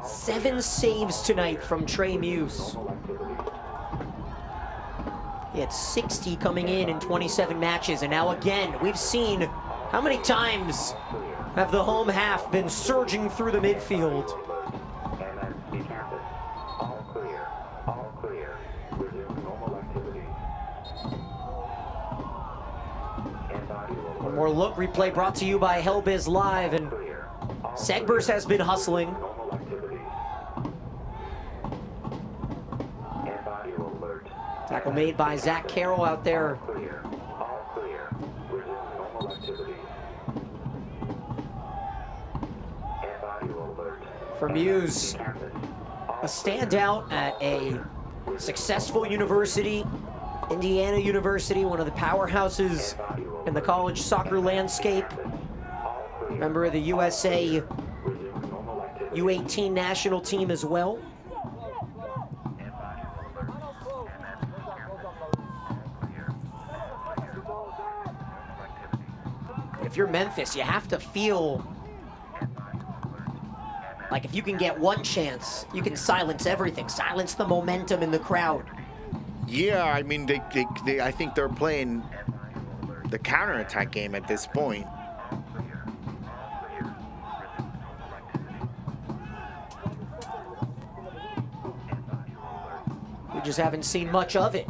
7 saves tonight from Trey Muse. He had 60 coming in 27 matches, and now again, we've seen how many times have the home half been surging through the midfield. One more look, replay brought to you by Hellbiz Live, and Segbers has been hustling. Tackle made by Zach Carroll out there. For Muse, a standout at a successful university, Indiana University, one of the powerhouses in the college soccer landscape. Member of the USA U18 national team as well. If you're Memphis, you have to feel like if you can get one chance, you can silence everything, silence the momentum in the crowd. Yeah, I mean, I think they're playing the counterattack game at this point. We just haven't seen much of it.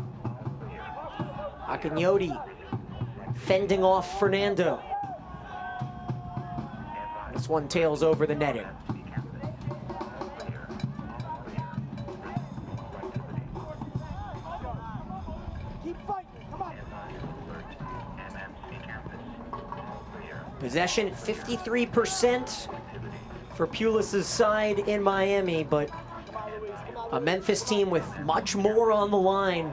Akinyoti fending off Fernando. This one tails over the netting. Possession 53% for Pulis's side in Miami, but a Memphis team with much more on the line.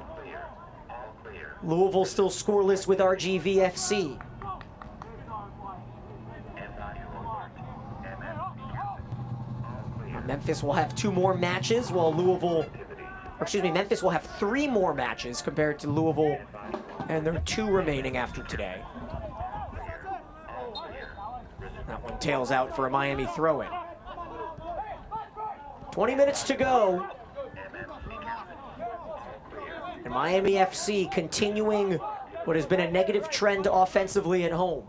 Louisville still scoreless with RGVFC. Memphis will have 2 more matches, while Memphis will have 3 more matches compared to Louisville, and there are 2 remaining after today. That one tails out for a Miami throw-in. 20 minutes to go. And Miami FC continuing what has been a negative trend offensively at home.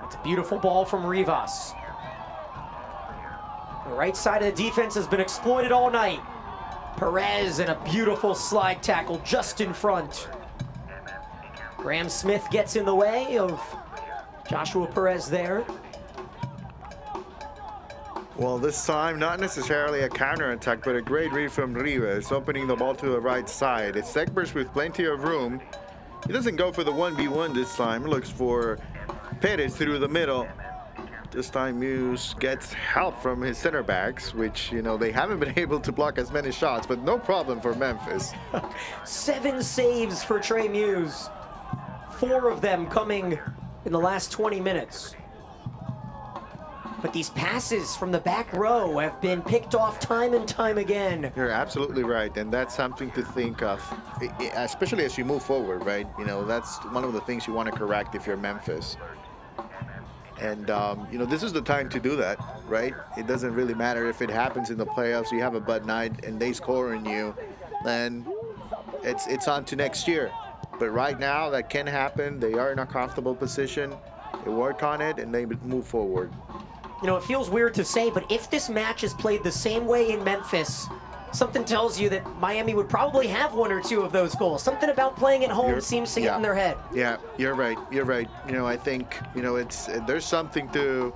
It's a beautiful ball from Rivas. The right side of the defense has been exploited all night. Perez and a beautiful slide tackle just in front. Graham Smith gets in the way of Joshua Perez there. Well, this time, not necessarily a counterattack, but a great read from Rivas, opening the ball to the right side. It's Egbers with plenty of room. He doesn't go for the 1v1 this time. Looks for Perez through the middle. This time Muse gets help from his center backs, which, you know, they haven't been able to block as many shots, but no problem for Memphis. 7 saves for Trey Muse. 4 of them coming in the last 20 minutes. But these passes from the back row have been picked off time and time again. You're absolutely right, and that's something to think of, especially as you move forward, right? You know, that's one of the things you want to correct if you're Memphis. And, you know, this is the time to do that, right? It doesn't really matter if it happens in the playoffs, you have a Bud Night and they score on you, then it's on to next year. But right now, that can happen. They are in a comfortable position. They work on it, and they move forward. You know, it feels weird to say, but if this match is played the same way in Memphis, something tells you that Miami would probably have 1 or 2 of those goals. Something about playing at home seems to get in their head. Yeah, you're right. You're right. You know, I think, you know, there's something to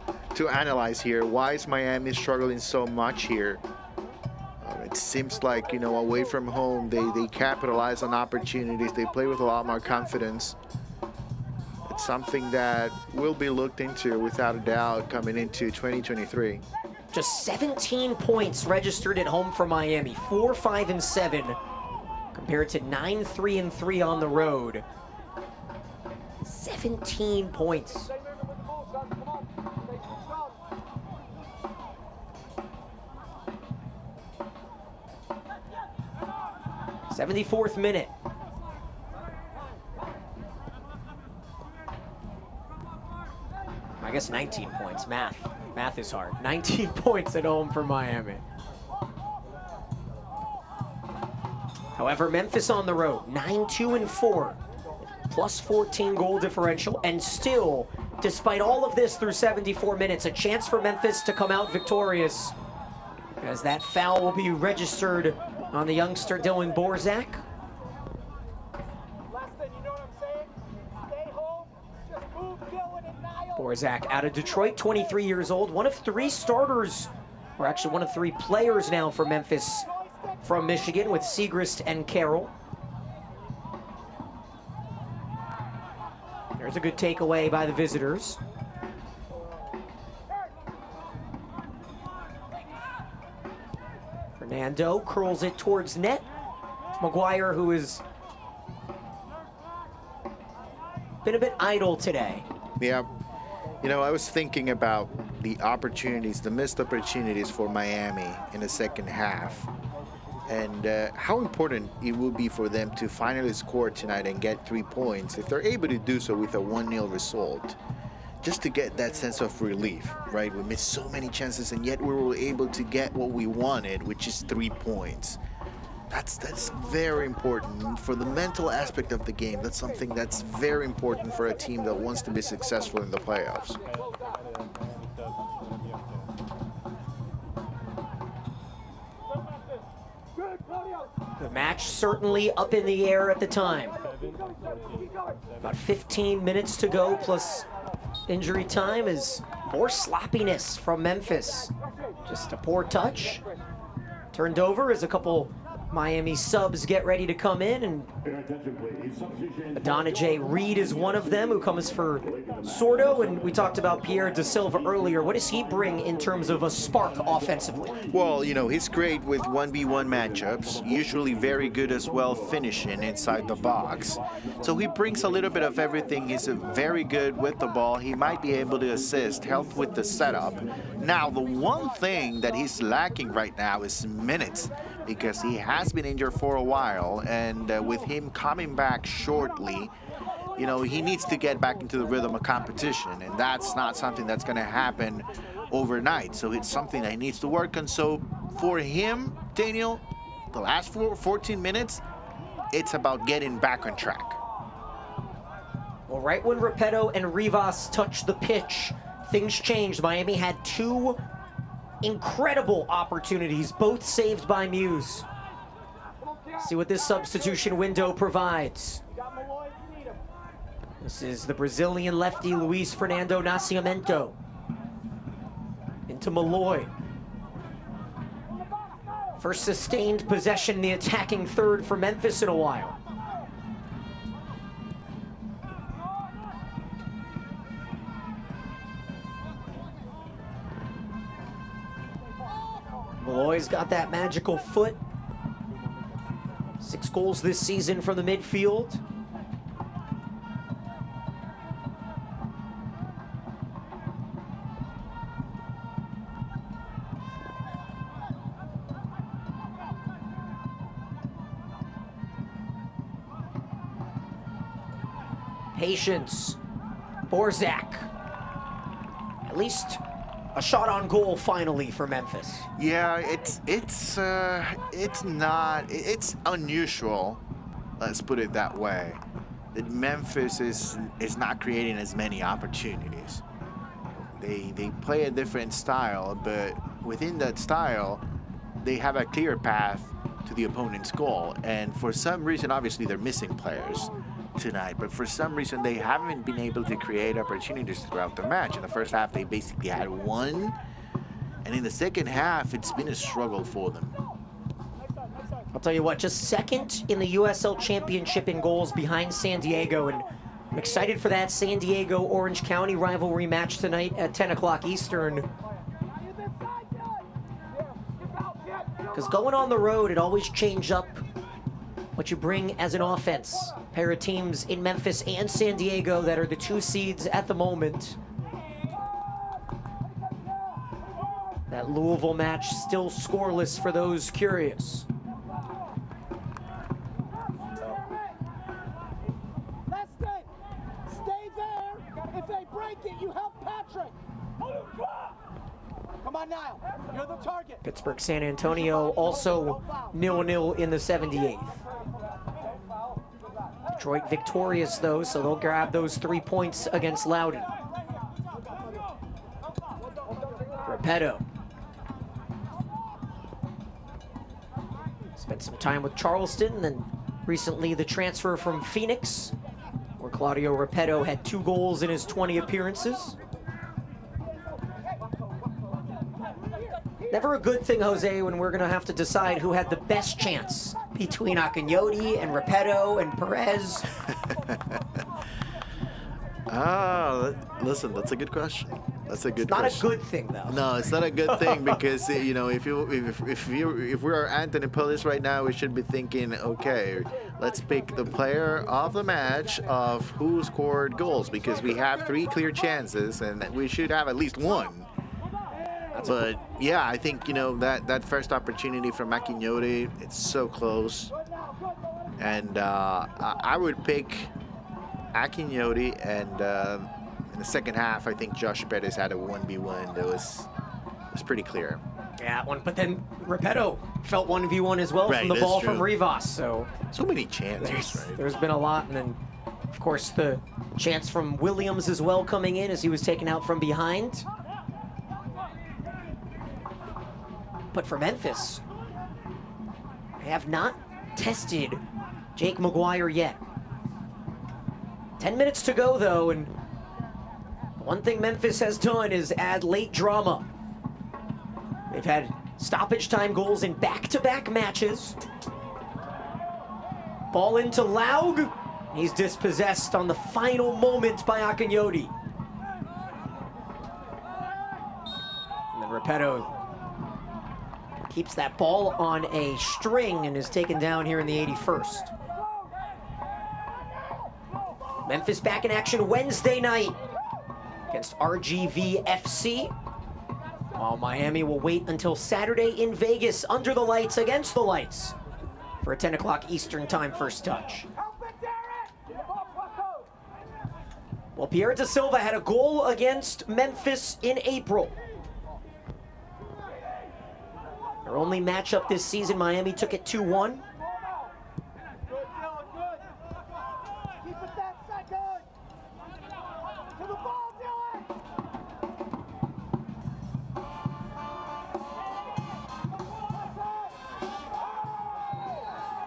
analyze here. Why is Miami struggling so much here? It seems like, you know, away from home, they capitalize on opportunities. They play with a lot more confidence. It's something that will be looked into without a doubt coming into 2023. Just 17 points registered at home for Miami, 4-5-7, compared to 9-3-3 on the road. 17 points. '74th minute. I guess 19 points. Math is hard. 19 points at home for Miami. However, Memphis on the road, 9-2-4, plus 14 goal differential, and still, despite all of this through 74 minutes, a chance for Memphis to come out victorious, as that foul will be registered on the youngster Dylan Borzak. Borzak out of Detroit, 23 years old, one of 3 starters, or actually one of 3 players now for Memphis from Michigan with Segrist and Carroll. There's a good takeaway by the visitors. Fernando curls it towards net. Maguire, who has been a bit idle today. Yeah. You know, I was thinking about the opportunities, the missed opportunities for Miami in the second half, and how important it will be for them to finally score tonight and get 3 points if they're able to do so with a 1-0 result, just to get that sense of relief, right? We missed so many chances, and yet we were able to get what we wanted, which is 3 points. That's very important for the mental aspect of the game. That's something that's very important for a team that wants to be successful in the playoffs. The match certainly up in the air at the time. About 15 minutes to go plus injury time is more sloppiness from Memphis. Just a poor touch. Turned over as a couple Miami subs get ready to come in, and Adonijay Reed is one of them who comes for Sordo, and we talked about Pierre Da Silva earlier. What does he bring in terms of a spark offensively? Well, you know, he's great with 1v1 matchups, usually very good as well finishing inside the box. So he brings a little bit of everything. He's very good with the ball. He might be able to assist, help with the setup. Now, the one thing that he's lacking right now is minutes, because he has been injured for a while, and with him coming back shortly, you know, he needs to get back into the rhythm of competition, and that's not something that's going to happen overnight. So it's something that he needs to work on. So for him, Daniel, the last 14 minutes, it's about getting back on track. Well, right when Repetto and Rivas touched the pitch, things changed. Miami had 2 incredible opportunities, both saved by Muse. See what this substitution window provides. This is the Brazilian lefty Luis Fernando Nascimento. Into Malloy. First sustained possession in the attacking third for Memphis in a while. Malloy's got that magical foot. 6 goals this season from the midfield. Patience. Borzak. At least a shot on goal finally for Memphis. Yeah, it's unusual, let's put it that way, that Memphis is not creating as many opportunities. They play a different style, but within that style, they have a clear path to the opponent's goal. And for some reason, obviously they're missing players tonight, but for some reason they haven't been able to create opportunities throughout the match. In the first half, they basically had one, and in the second half, it's been a struggle for them. I'll tell you what, just second in the USL Championship in goals behind San Diego, and I'm excited for that San Diego-Orange County rivalry match tonight at 10 o'clock Eastern. Because going on the road, it always changes up what you bring as an offense. Pair of teams in Memphis and San Diego that are the 2 seeds at the moment. That Louisville match still scoreless for those curious. Stay there. If they break it, you help Patrick. Come on now. You're the target. Pittsburgh San Antonio also 0-0 in the 78th. Detroit victorious though, so they'll grab those 3 points against Loudoun. Repetto. Spent some time with Charleston, and then recently the transfer from Phoenix, where Claudio Repetto had 2 goals in his 20 appearances. Never a good thing, Jose, when we're going to have to decide who had the best chance between Akinyoti and Repetto and Perez. Listen, that's a good question. That's a good Not question. a good thing, though. No, it's not a good thing because you know, if we're Anthony Pulis right now, we should be thinking, okay, let's pick the player of the match of who scored goals, because we have 3 clear chances and we should have at least 1. But yeah, I think, you know, that first opportunity from Akinyoti, it's so close, and I would pick Akinyoti, and in the second half, I think Josh Perez had a 1v1 that was pretty clear. Yeah, but then Repetto felt 1v1 as well, right, from the ball true. from Rivas. So many chances, right? There's been a lot, and then of course the chance from Williams as well coming in as he was taken out from behind. But for Memphis, they have not tested Jake Maguire yet. 10 minutes to go though, and one thing Memphis has done is add late drama. They've had stoppage time goals in back-to-back matches. Ball into Laug. He's dispossessed on the final moment by Akinyoti. And then Repetto keeps that ball on a string and is taken down here in the 81st. Memphis back in action Wednesday night against RGV FC, while Miami will wait until Saturday in Vegas under the lights, against the lights, for a 10 o'clock Eastern time first touch. Well, Pierre Da Silva had a goal against Memphis in April. Their only matchup this season, Miami took it 2-1.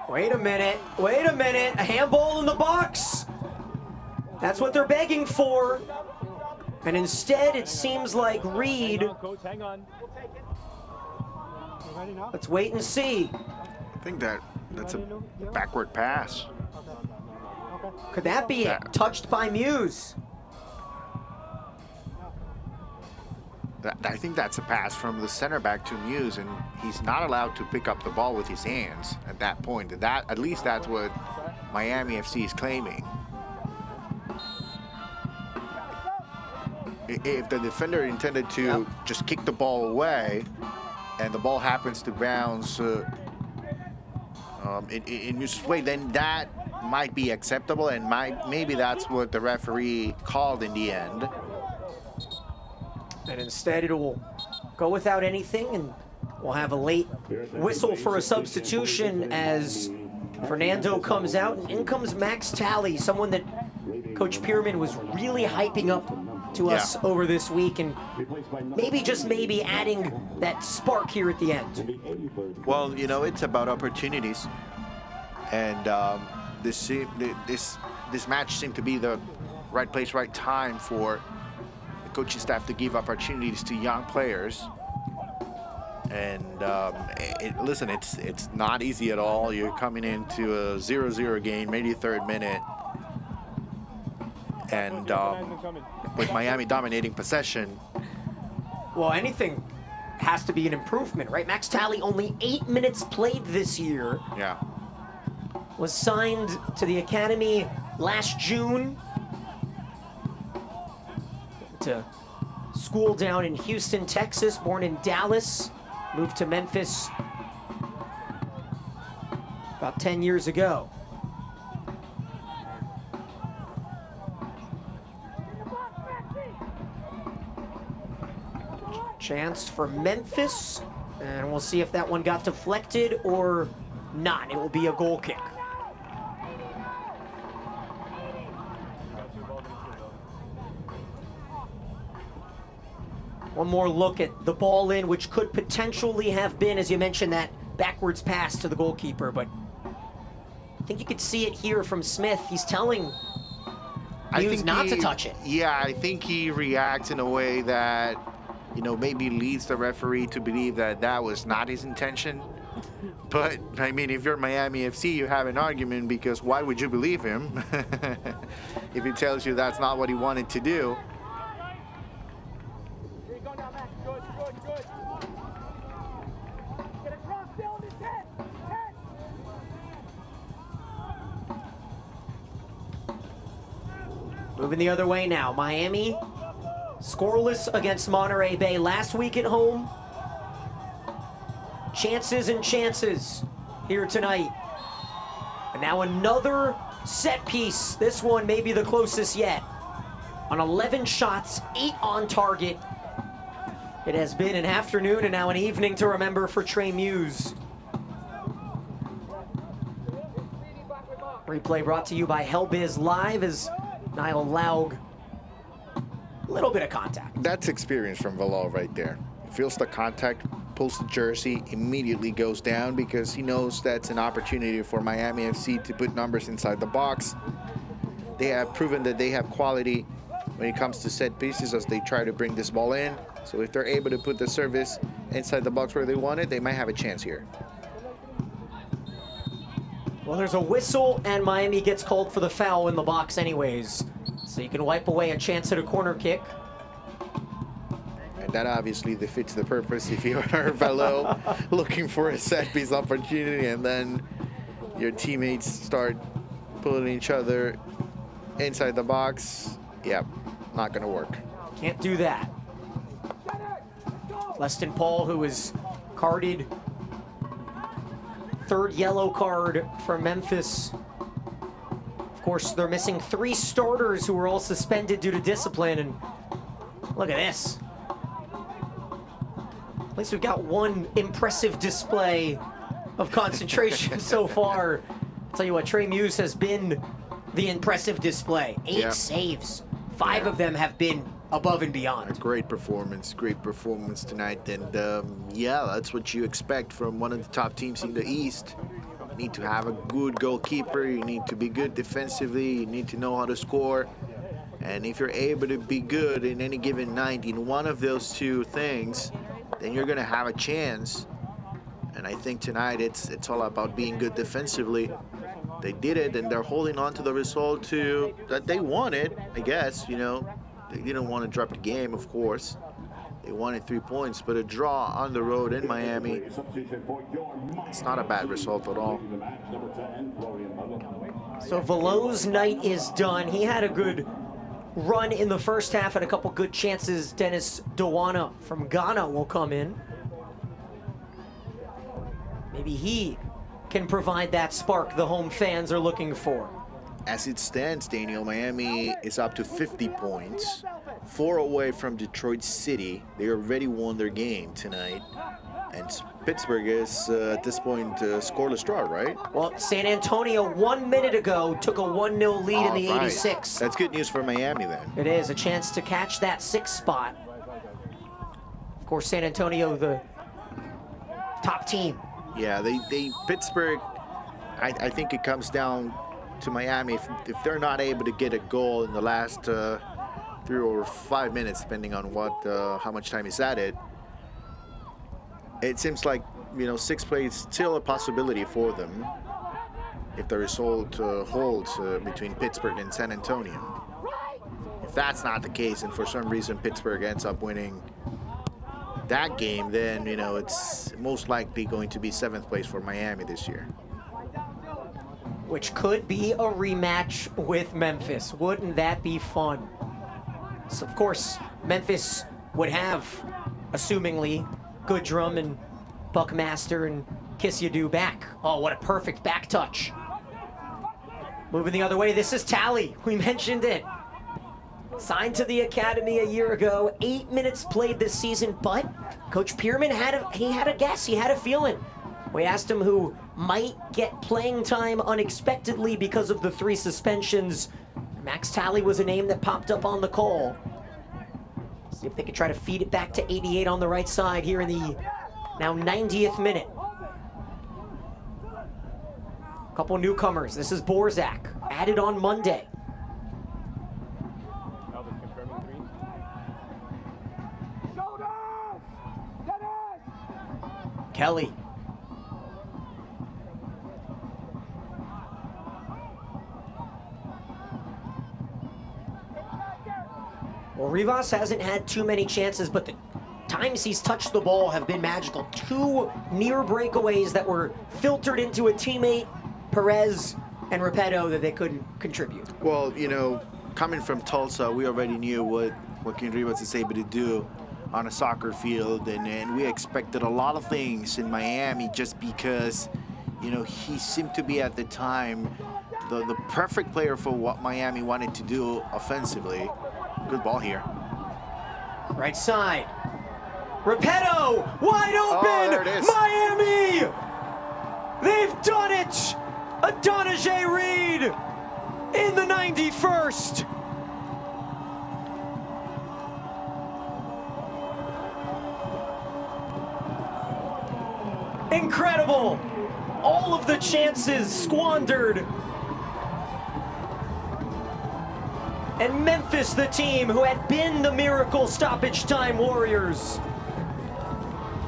Wait a minute, a handball in the box. That's what they're begging for. And instead, it seems like Reed Let's wait and see. I think that's a backward pass. Could that be it? Touched by Muse. I think that's a pass from the center back to Muse, and he's not allowed to pick up the ball with his hands at that point. At least that's what Miami FC is claiming. If the defender intended to just kick the ball away, and the ball happens to bounce in Muse's way, then that might be acceptable, and maybe that's what the referee called in the end. And instead it will go without anything, and we'll have a late whistle for a substitution as Fernando comes out, and in comes Max Talley, someone that Coach Pierman was really hyping up to us over this week, and maybe, just maybe, adding that spark here at the end. Well, you know, it's about opportunities, and this match seemed to be the right place, right time for the coaching staff to give opportunities to young players. And listen, it's not easy at all. You're coming into a 0-0 game, maybe third minute, and with Miami dominating possession. Well, anything has to be an improvement, right? Max Talley, only 8 minutes played this year. Yeah. Was signed to the academy last June. To school down in Houston, Texas, born in Dallas, moved to Memphis about 10 years ago. Chance for Memphis, and we'll see if that one got deflected or not. It will be a goal kick. One more look at the ball in, which could potentially have been, as you mentioned, that backwards pass to the goalkeeper, but I think you could see it here from Smith. He's telling Muse not to touch it. Yeah, I think he reacts in a way that, you know, maybe leads the referee to believe that that was not his intention. But, I mean, if you're Miami FC, you have an argument, because why would you believe him if he tells you that's not what he wanted to do? Moving the other way now. Miami scoreless against Monterey Bay last week at home. Chances and chances here tonight. And now another set piece. This one may be the closest yet. On 11 shots, 8 on target. It has been an afternoon and now an evening to remember for Trey Muse. Replay brought to you by Hellbiz Live as Niall Laug. A little bit of contact. That's experience from Valal right there. He feels the contact, pulls the jersey, immediately goes down, because he knows that's an opportunity for Miami FC to put numbers inside the box. They have proven that they have quality when it comes to set pieces as they try to bring this ball in. So if they're able to put the service inside the box where they want it, they might have a chance here. Well, there's a whistle, and Miami gets called for the foul in the box anyways. So you can wipe away a chance at a corner kick. And that obviously defeats the purpose if you are Velo looking for a set piece opportunity, and then your teammates start pulling each other inside the box. Yep, not gonna work. Can't do that. Leston Paul, who was carded, third yellow card for Memphis. Of course, they're missing 3 starters who were all suspended due to discipline, and look at this. At least we've got one impressive display of concentration so far. I'll tell you what, Trey Muse has been the impressive display. 8 saves. 5 of them have been above and beyond. A great performance tonight, and yeah, that's what you expect from one of the top teams in the East. You need to have a good goalkeeper, you need to be good defensively, you need to know how to score, and if you're able to be good in any given night in one of those 2 things, then you're going to have a chance And I think tonight it's all about being good defensively. They did it, and they're holding on to the result that they wanted, I guess. You know, they didn't want to drop the game, of course. They wanted 3 points, but a draw on the road in Miami, it's not a bad result at all. So Velo's night is done. He had a good run in the first half and a couple good chances. Dennis Dowana from Ghana will come in. Maybe he can provide that spark the home fans are looking for. As it stands, Daniel, Miami is up to 50 points, 4 away from Detroit City. They already won their game tonight. And Pittsburgh is, at this point, scoreless draw, right? Well, San Antonio 1 minute ago took a 1-0 lead in the 86th. That's good news for Miami then. It is a chance to catch that 6th spot. Of course, San Antonio, the top team. Yeah, Pittsburgh, I think it comes down to Miami. If they're not able to get a goal in the last 3 or 5 minutes, depending on how much time is added, it seems like, you know, 6th place is still a possibility for them if the result holds between Pittsburgh and San Antonio. If that's not the case, and for some reason Pittsburgh ends up winning that game, then, you know, it's most likely going to be 7th place for Miami this year. Which could be a rematch with Memphis. Wouldn't that be fun? So, of course, Memphis would have, assumingly, Goodrum and Buckmaster and Kiss You Do back. Oh, what a perfect back touch. Moving the other way, this is Tally. We mentioned it. Signed to the academy a year ago, 8 minutes played this season, but Coach Pierman had a guess, he had a feeling. We asked him who might get playing time unexpectedly because of the 3 suspensions. Max Tally was a name that popped up on the call. See if they could try to feed it back to 88 on the right side here in the now 90th minute. Couple newcomers. This is Borzak, added on Monday. Kelly. Well, Rivas hasn't had too many chances, but the times he's touched the ball have been magical. 2 near breakaways that were filtered into a teammate, Perez and Repetto, that they couldn't contribute. Well, you know, coming from Tulsa, we already knew what King Rivas is able to do on a soccer field, and we expected a lot of things in Miami just because, you know, he seemed to be at the time the perfect player for what Miami wanted to do offensively. Good ball here. Right side. Repetto, wide open! Oh, there it is. Miami! They've done it! Adonijah Reed in the 91st. Incredible! All of the chances squandered. And Memphis, the team who had been the miracle stoppage time warriors.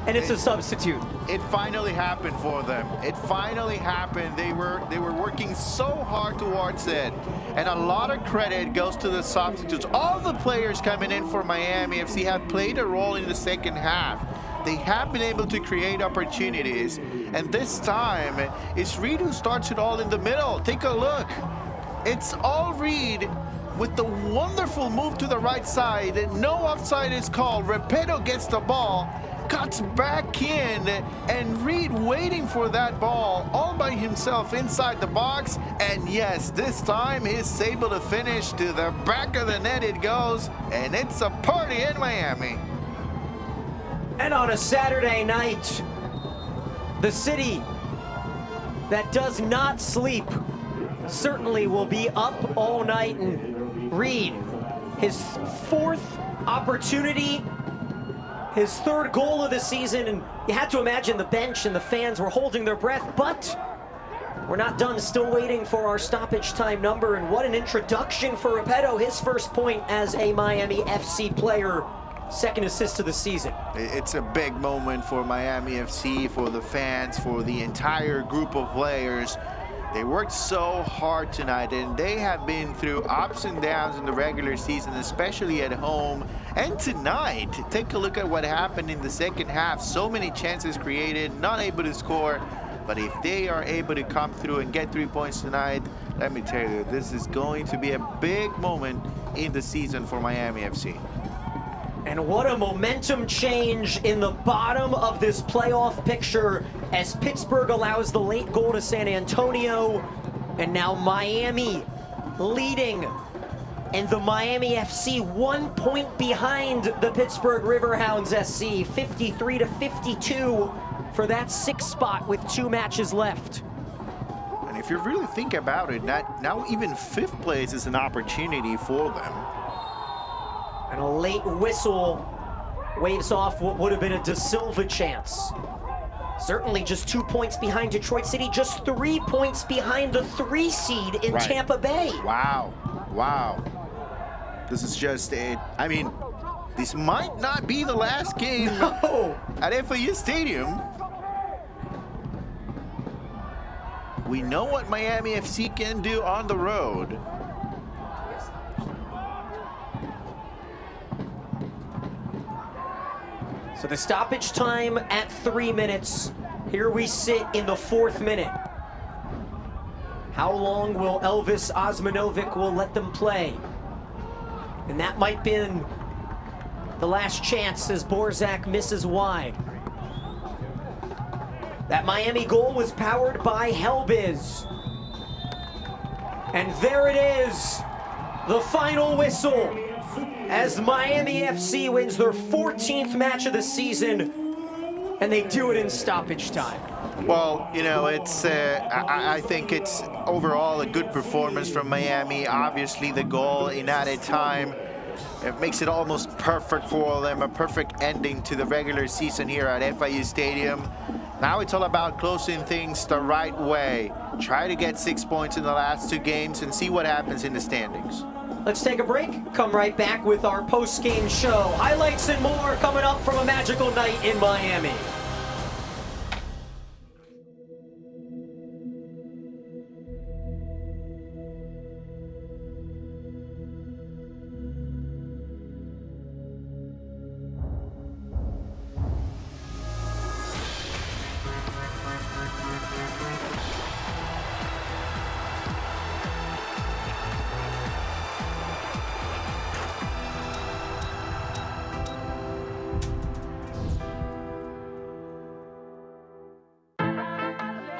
And it's a substitute. It finally happened for them. It finally happened. They were working so hard towards it. And a lot of credit goes to the substitutes. All the players coming in for Miami FC have played a role in the second half. They have been able to create opportunities. And this time, it's Reed who starts it all in the middle. Take a look. It's all Reed with the wonderful move to the right side. No offside is called. Repetto gets the ball, cuts back in, and Reed waiting for that ball all by himself inside the box. And yes, this time he's able to finish to the back of the net it goes, and it's a party in Miami. And on a Saturday night, the city that does not sleep certainly will be up all night. And Reed, his 4th opportunity, his 3rd goal of the season, and you had to imagine the bench and the fans were holding their breath, but we're not done, still waiting for our stoppage time number. And what an introduction for Repetto, his first point as a Miami FC player second assist of the season. It's a big moment for Miami FC, for the fans, for the entire group of players. They worked so hard tonight, and they have been through ups and downs in the regular season, especially at home. And tonight, take a look at what happened in the second half. So many chances created, not able to score. But if they are able to come through and get 3 points tonight, let me tell you, this is going to be a big moment in the season for Miami FC. And what a momentum change in the bottom of this playoff picture as Pittsburgh allows the late goal to San Antonio. And now Miami leading. And the Miami FC 1 point behind the Pittsburgh Riverhounds SC, 53-52 for that 6th spot with 2 matches left. And if you really think about it, now even 5th place is an opportunity for them. And a late whistle waves off what would have been a De Silva chance. Certainly just 2 points behind Detroit City, just 3 points behind the 3 seed in Tampa Bay. Wow, wow. This is just it. I mean, this might not be the last game at FAU Stadium. We know what Miami FC can do on the road. So the stoppage time at 3 minutes. Here we sit in the 4th minute. How long will Elvis Osmanovic will let them play? And that might be the last chance as Borzak misses wide. That Miami goal was powered by Helbiz. And there it is, the final whistle, as Miami FC wins their 14th match of the season, and they do it in stoppage time. Well, you know, it's I think it's overall a good performance from Miami. Obviously, the goal in added time, it makes it almost perfect for them, a perfect ending to the regular season here at FIU Stadium. Now it's all about closing things the right way. Try to get 6 points in the last 2 games and see what happens in the standings. Let's take a break, come right back with our post-game show. Highlights and more coming up from a magical night in Miami.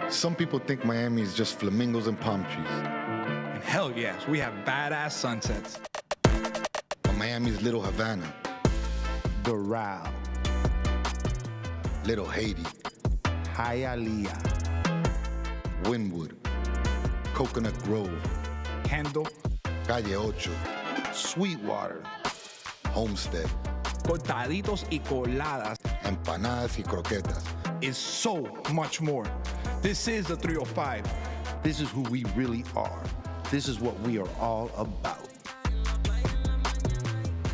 Some people think Miami is just flamingos and palm trees. And hell yes, we have badass sunsets. But Miami's Little Havana, Doral, Little Haiti, Hialeah, Wynwood, Coconut Grove, Kendall, Calle Ocho, Sweetwater, Homestead, cortaditos y coladas, empanadas y croquetas. is so much more. This is the 305. This is who we really are. This is what we are all about.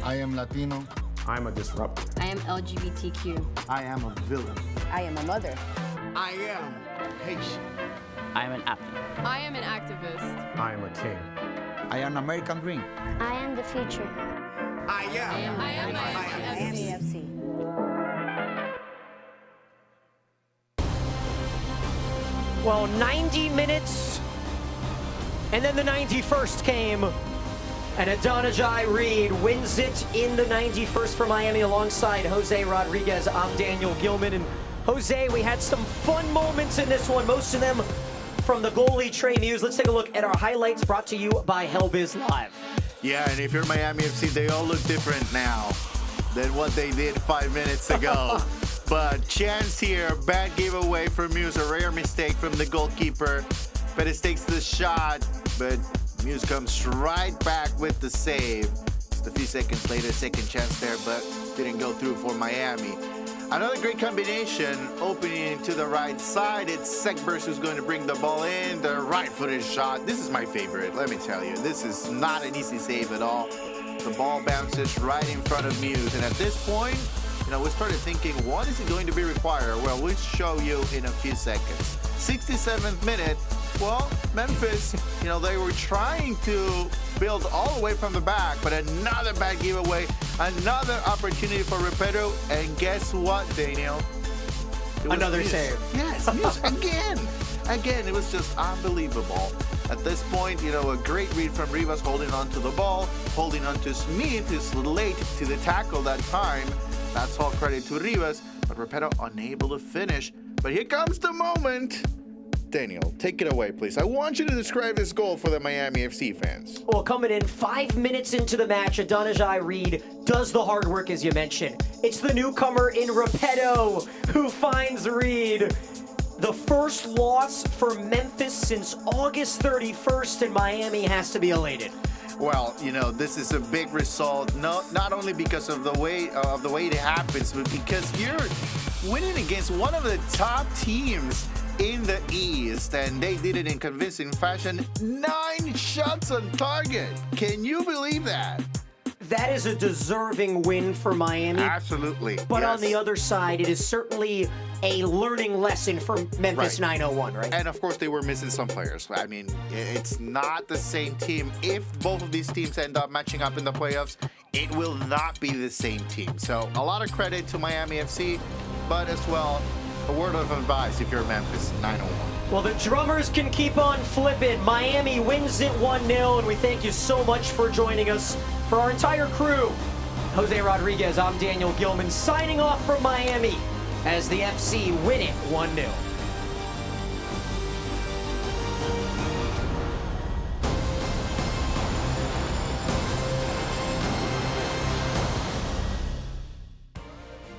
I am Latino. I'm a disruptor. I am LGBTQ. I am a villain. I am a mother. I am Haitian. I am an athlete. I am an activist. I am a king. I am American Dream. I am the future. I am Miami FC. Well, 90 minutes, and then the 91st came, and Adonijah Reed wins it in the 91st for Miami alongside Jose Rodriguez. I'm Daniel Gilman, and Jose, we had some fun moments in this one, most of them from the goalie Trey Muse. Let's take a look at our highlights brought to you by Helbiz Live. Yeah, and if you're Miami FC, they all look different now than what they did 5 minutes ago. But chance here, bad giveaway from Muse, a rare mistake from the goalkeeper. Pettis takes the shot, but Muse comes right back with the save. Just a few seconds later, second chance there, but didn't go through for Miami. Another great combination, opening to the right side. It's Sekbers who's going to bring the ball in, the right-footed shot. This is my favorite, let me tell you. This is not an easy save at all. The ball bounces right in front of Muse. And at this point, we started thinking, what is it going to be required? Well, we'll show you in a few seconds. 67th minute, well, Memphis, they were trying to build all the way from the back, but another bad giveaway, another opportunity for Repetto, and guess what, Daniel? Another Muse. save. Yes, Muse again. Again, it was just unbelievable. At this point, a great read from Rivas holding on to the ball, holding on to Smith, who's late to the tackle that time. That's all credit to Rivas, but Repetto unable to finish. But here comes the moment. Daniel, take it away, please. I want you to describe this goal for the Miami FC fans. Well, coming in 5 minutes into the match, Adonijah Reed does the hard work, as you mentioned. It's the newcomer in Repetto who finds Reed. The first loss for Memphis since August 31st, and Miami has to be elated. Well, this is a big result, not only because of the way it happens, but because you're winning against one of the top teams in the East, and they did it in convincing fashion. 9 shots on target. Can you believe that? That is a deserving win for Miami. Absolutely. But yes. on the other side, it is certainly a learning lesson for Memphis 901, right? And of course, they were missing some players. I mean, it's not the same team. If both of these teams end up matching up in the playoffs, it will not be the same team. So a lot of credit to Miami FC, but as well, a word of advice if you're Memphis 901. Well, the drummers can keep on flipping. Miami wins it 1-0, and we thank you so much for joining us. For our entire crew, Jose Rodriguez, I'm Daniel Gilman, signing off from Miami as the FC win it 1-0.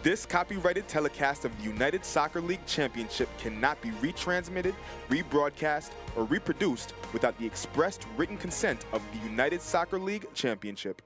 This copyrighted telecast of the United Soccer League Championship cannot be retransmitted, rebroadcast, or reproduced without the expressed written consent of the United Soccer League Championship.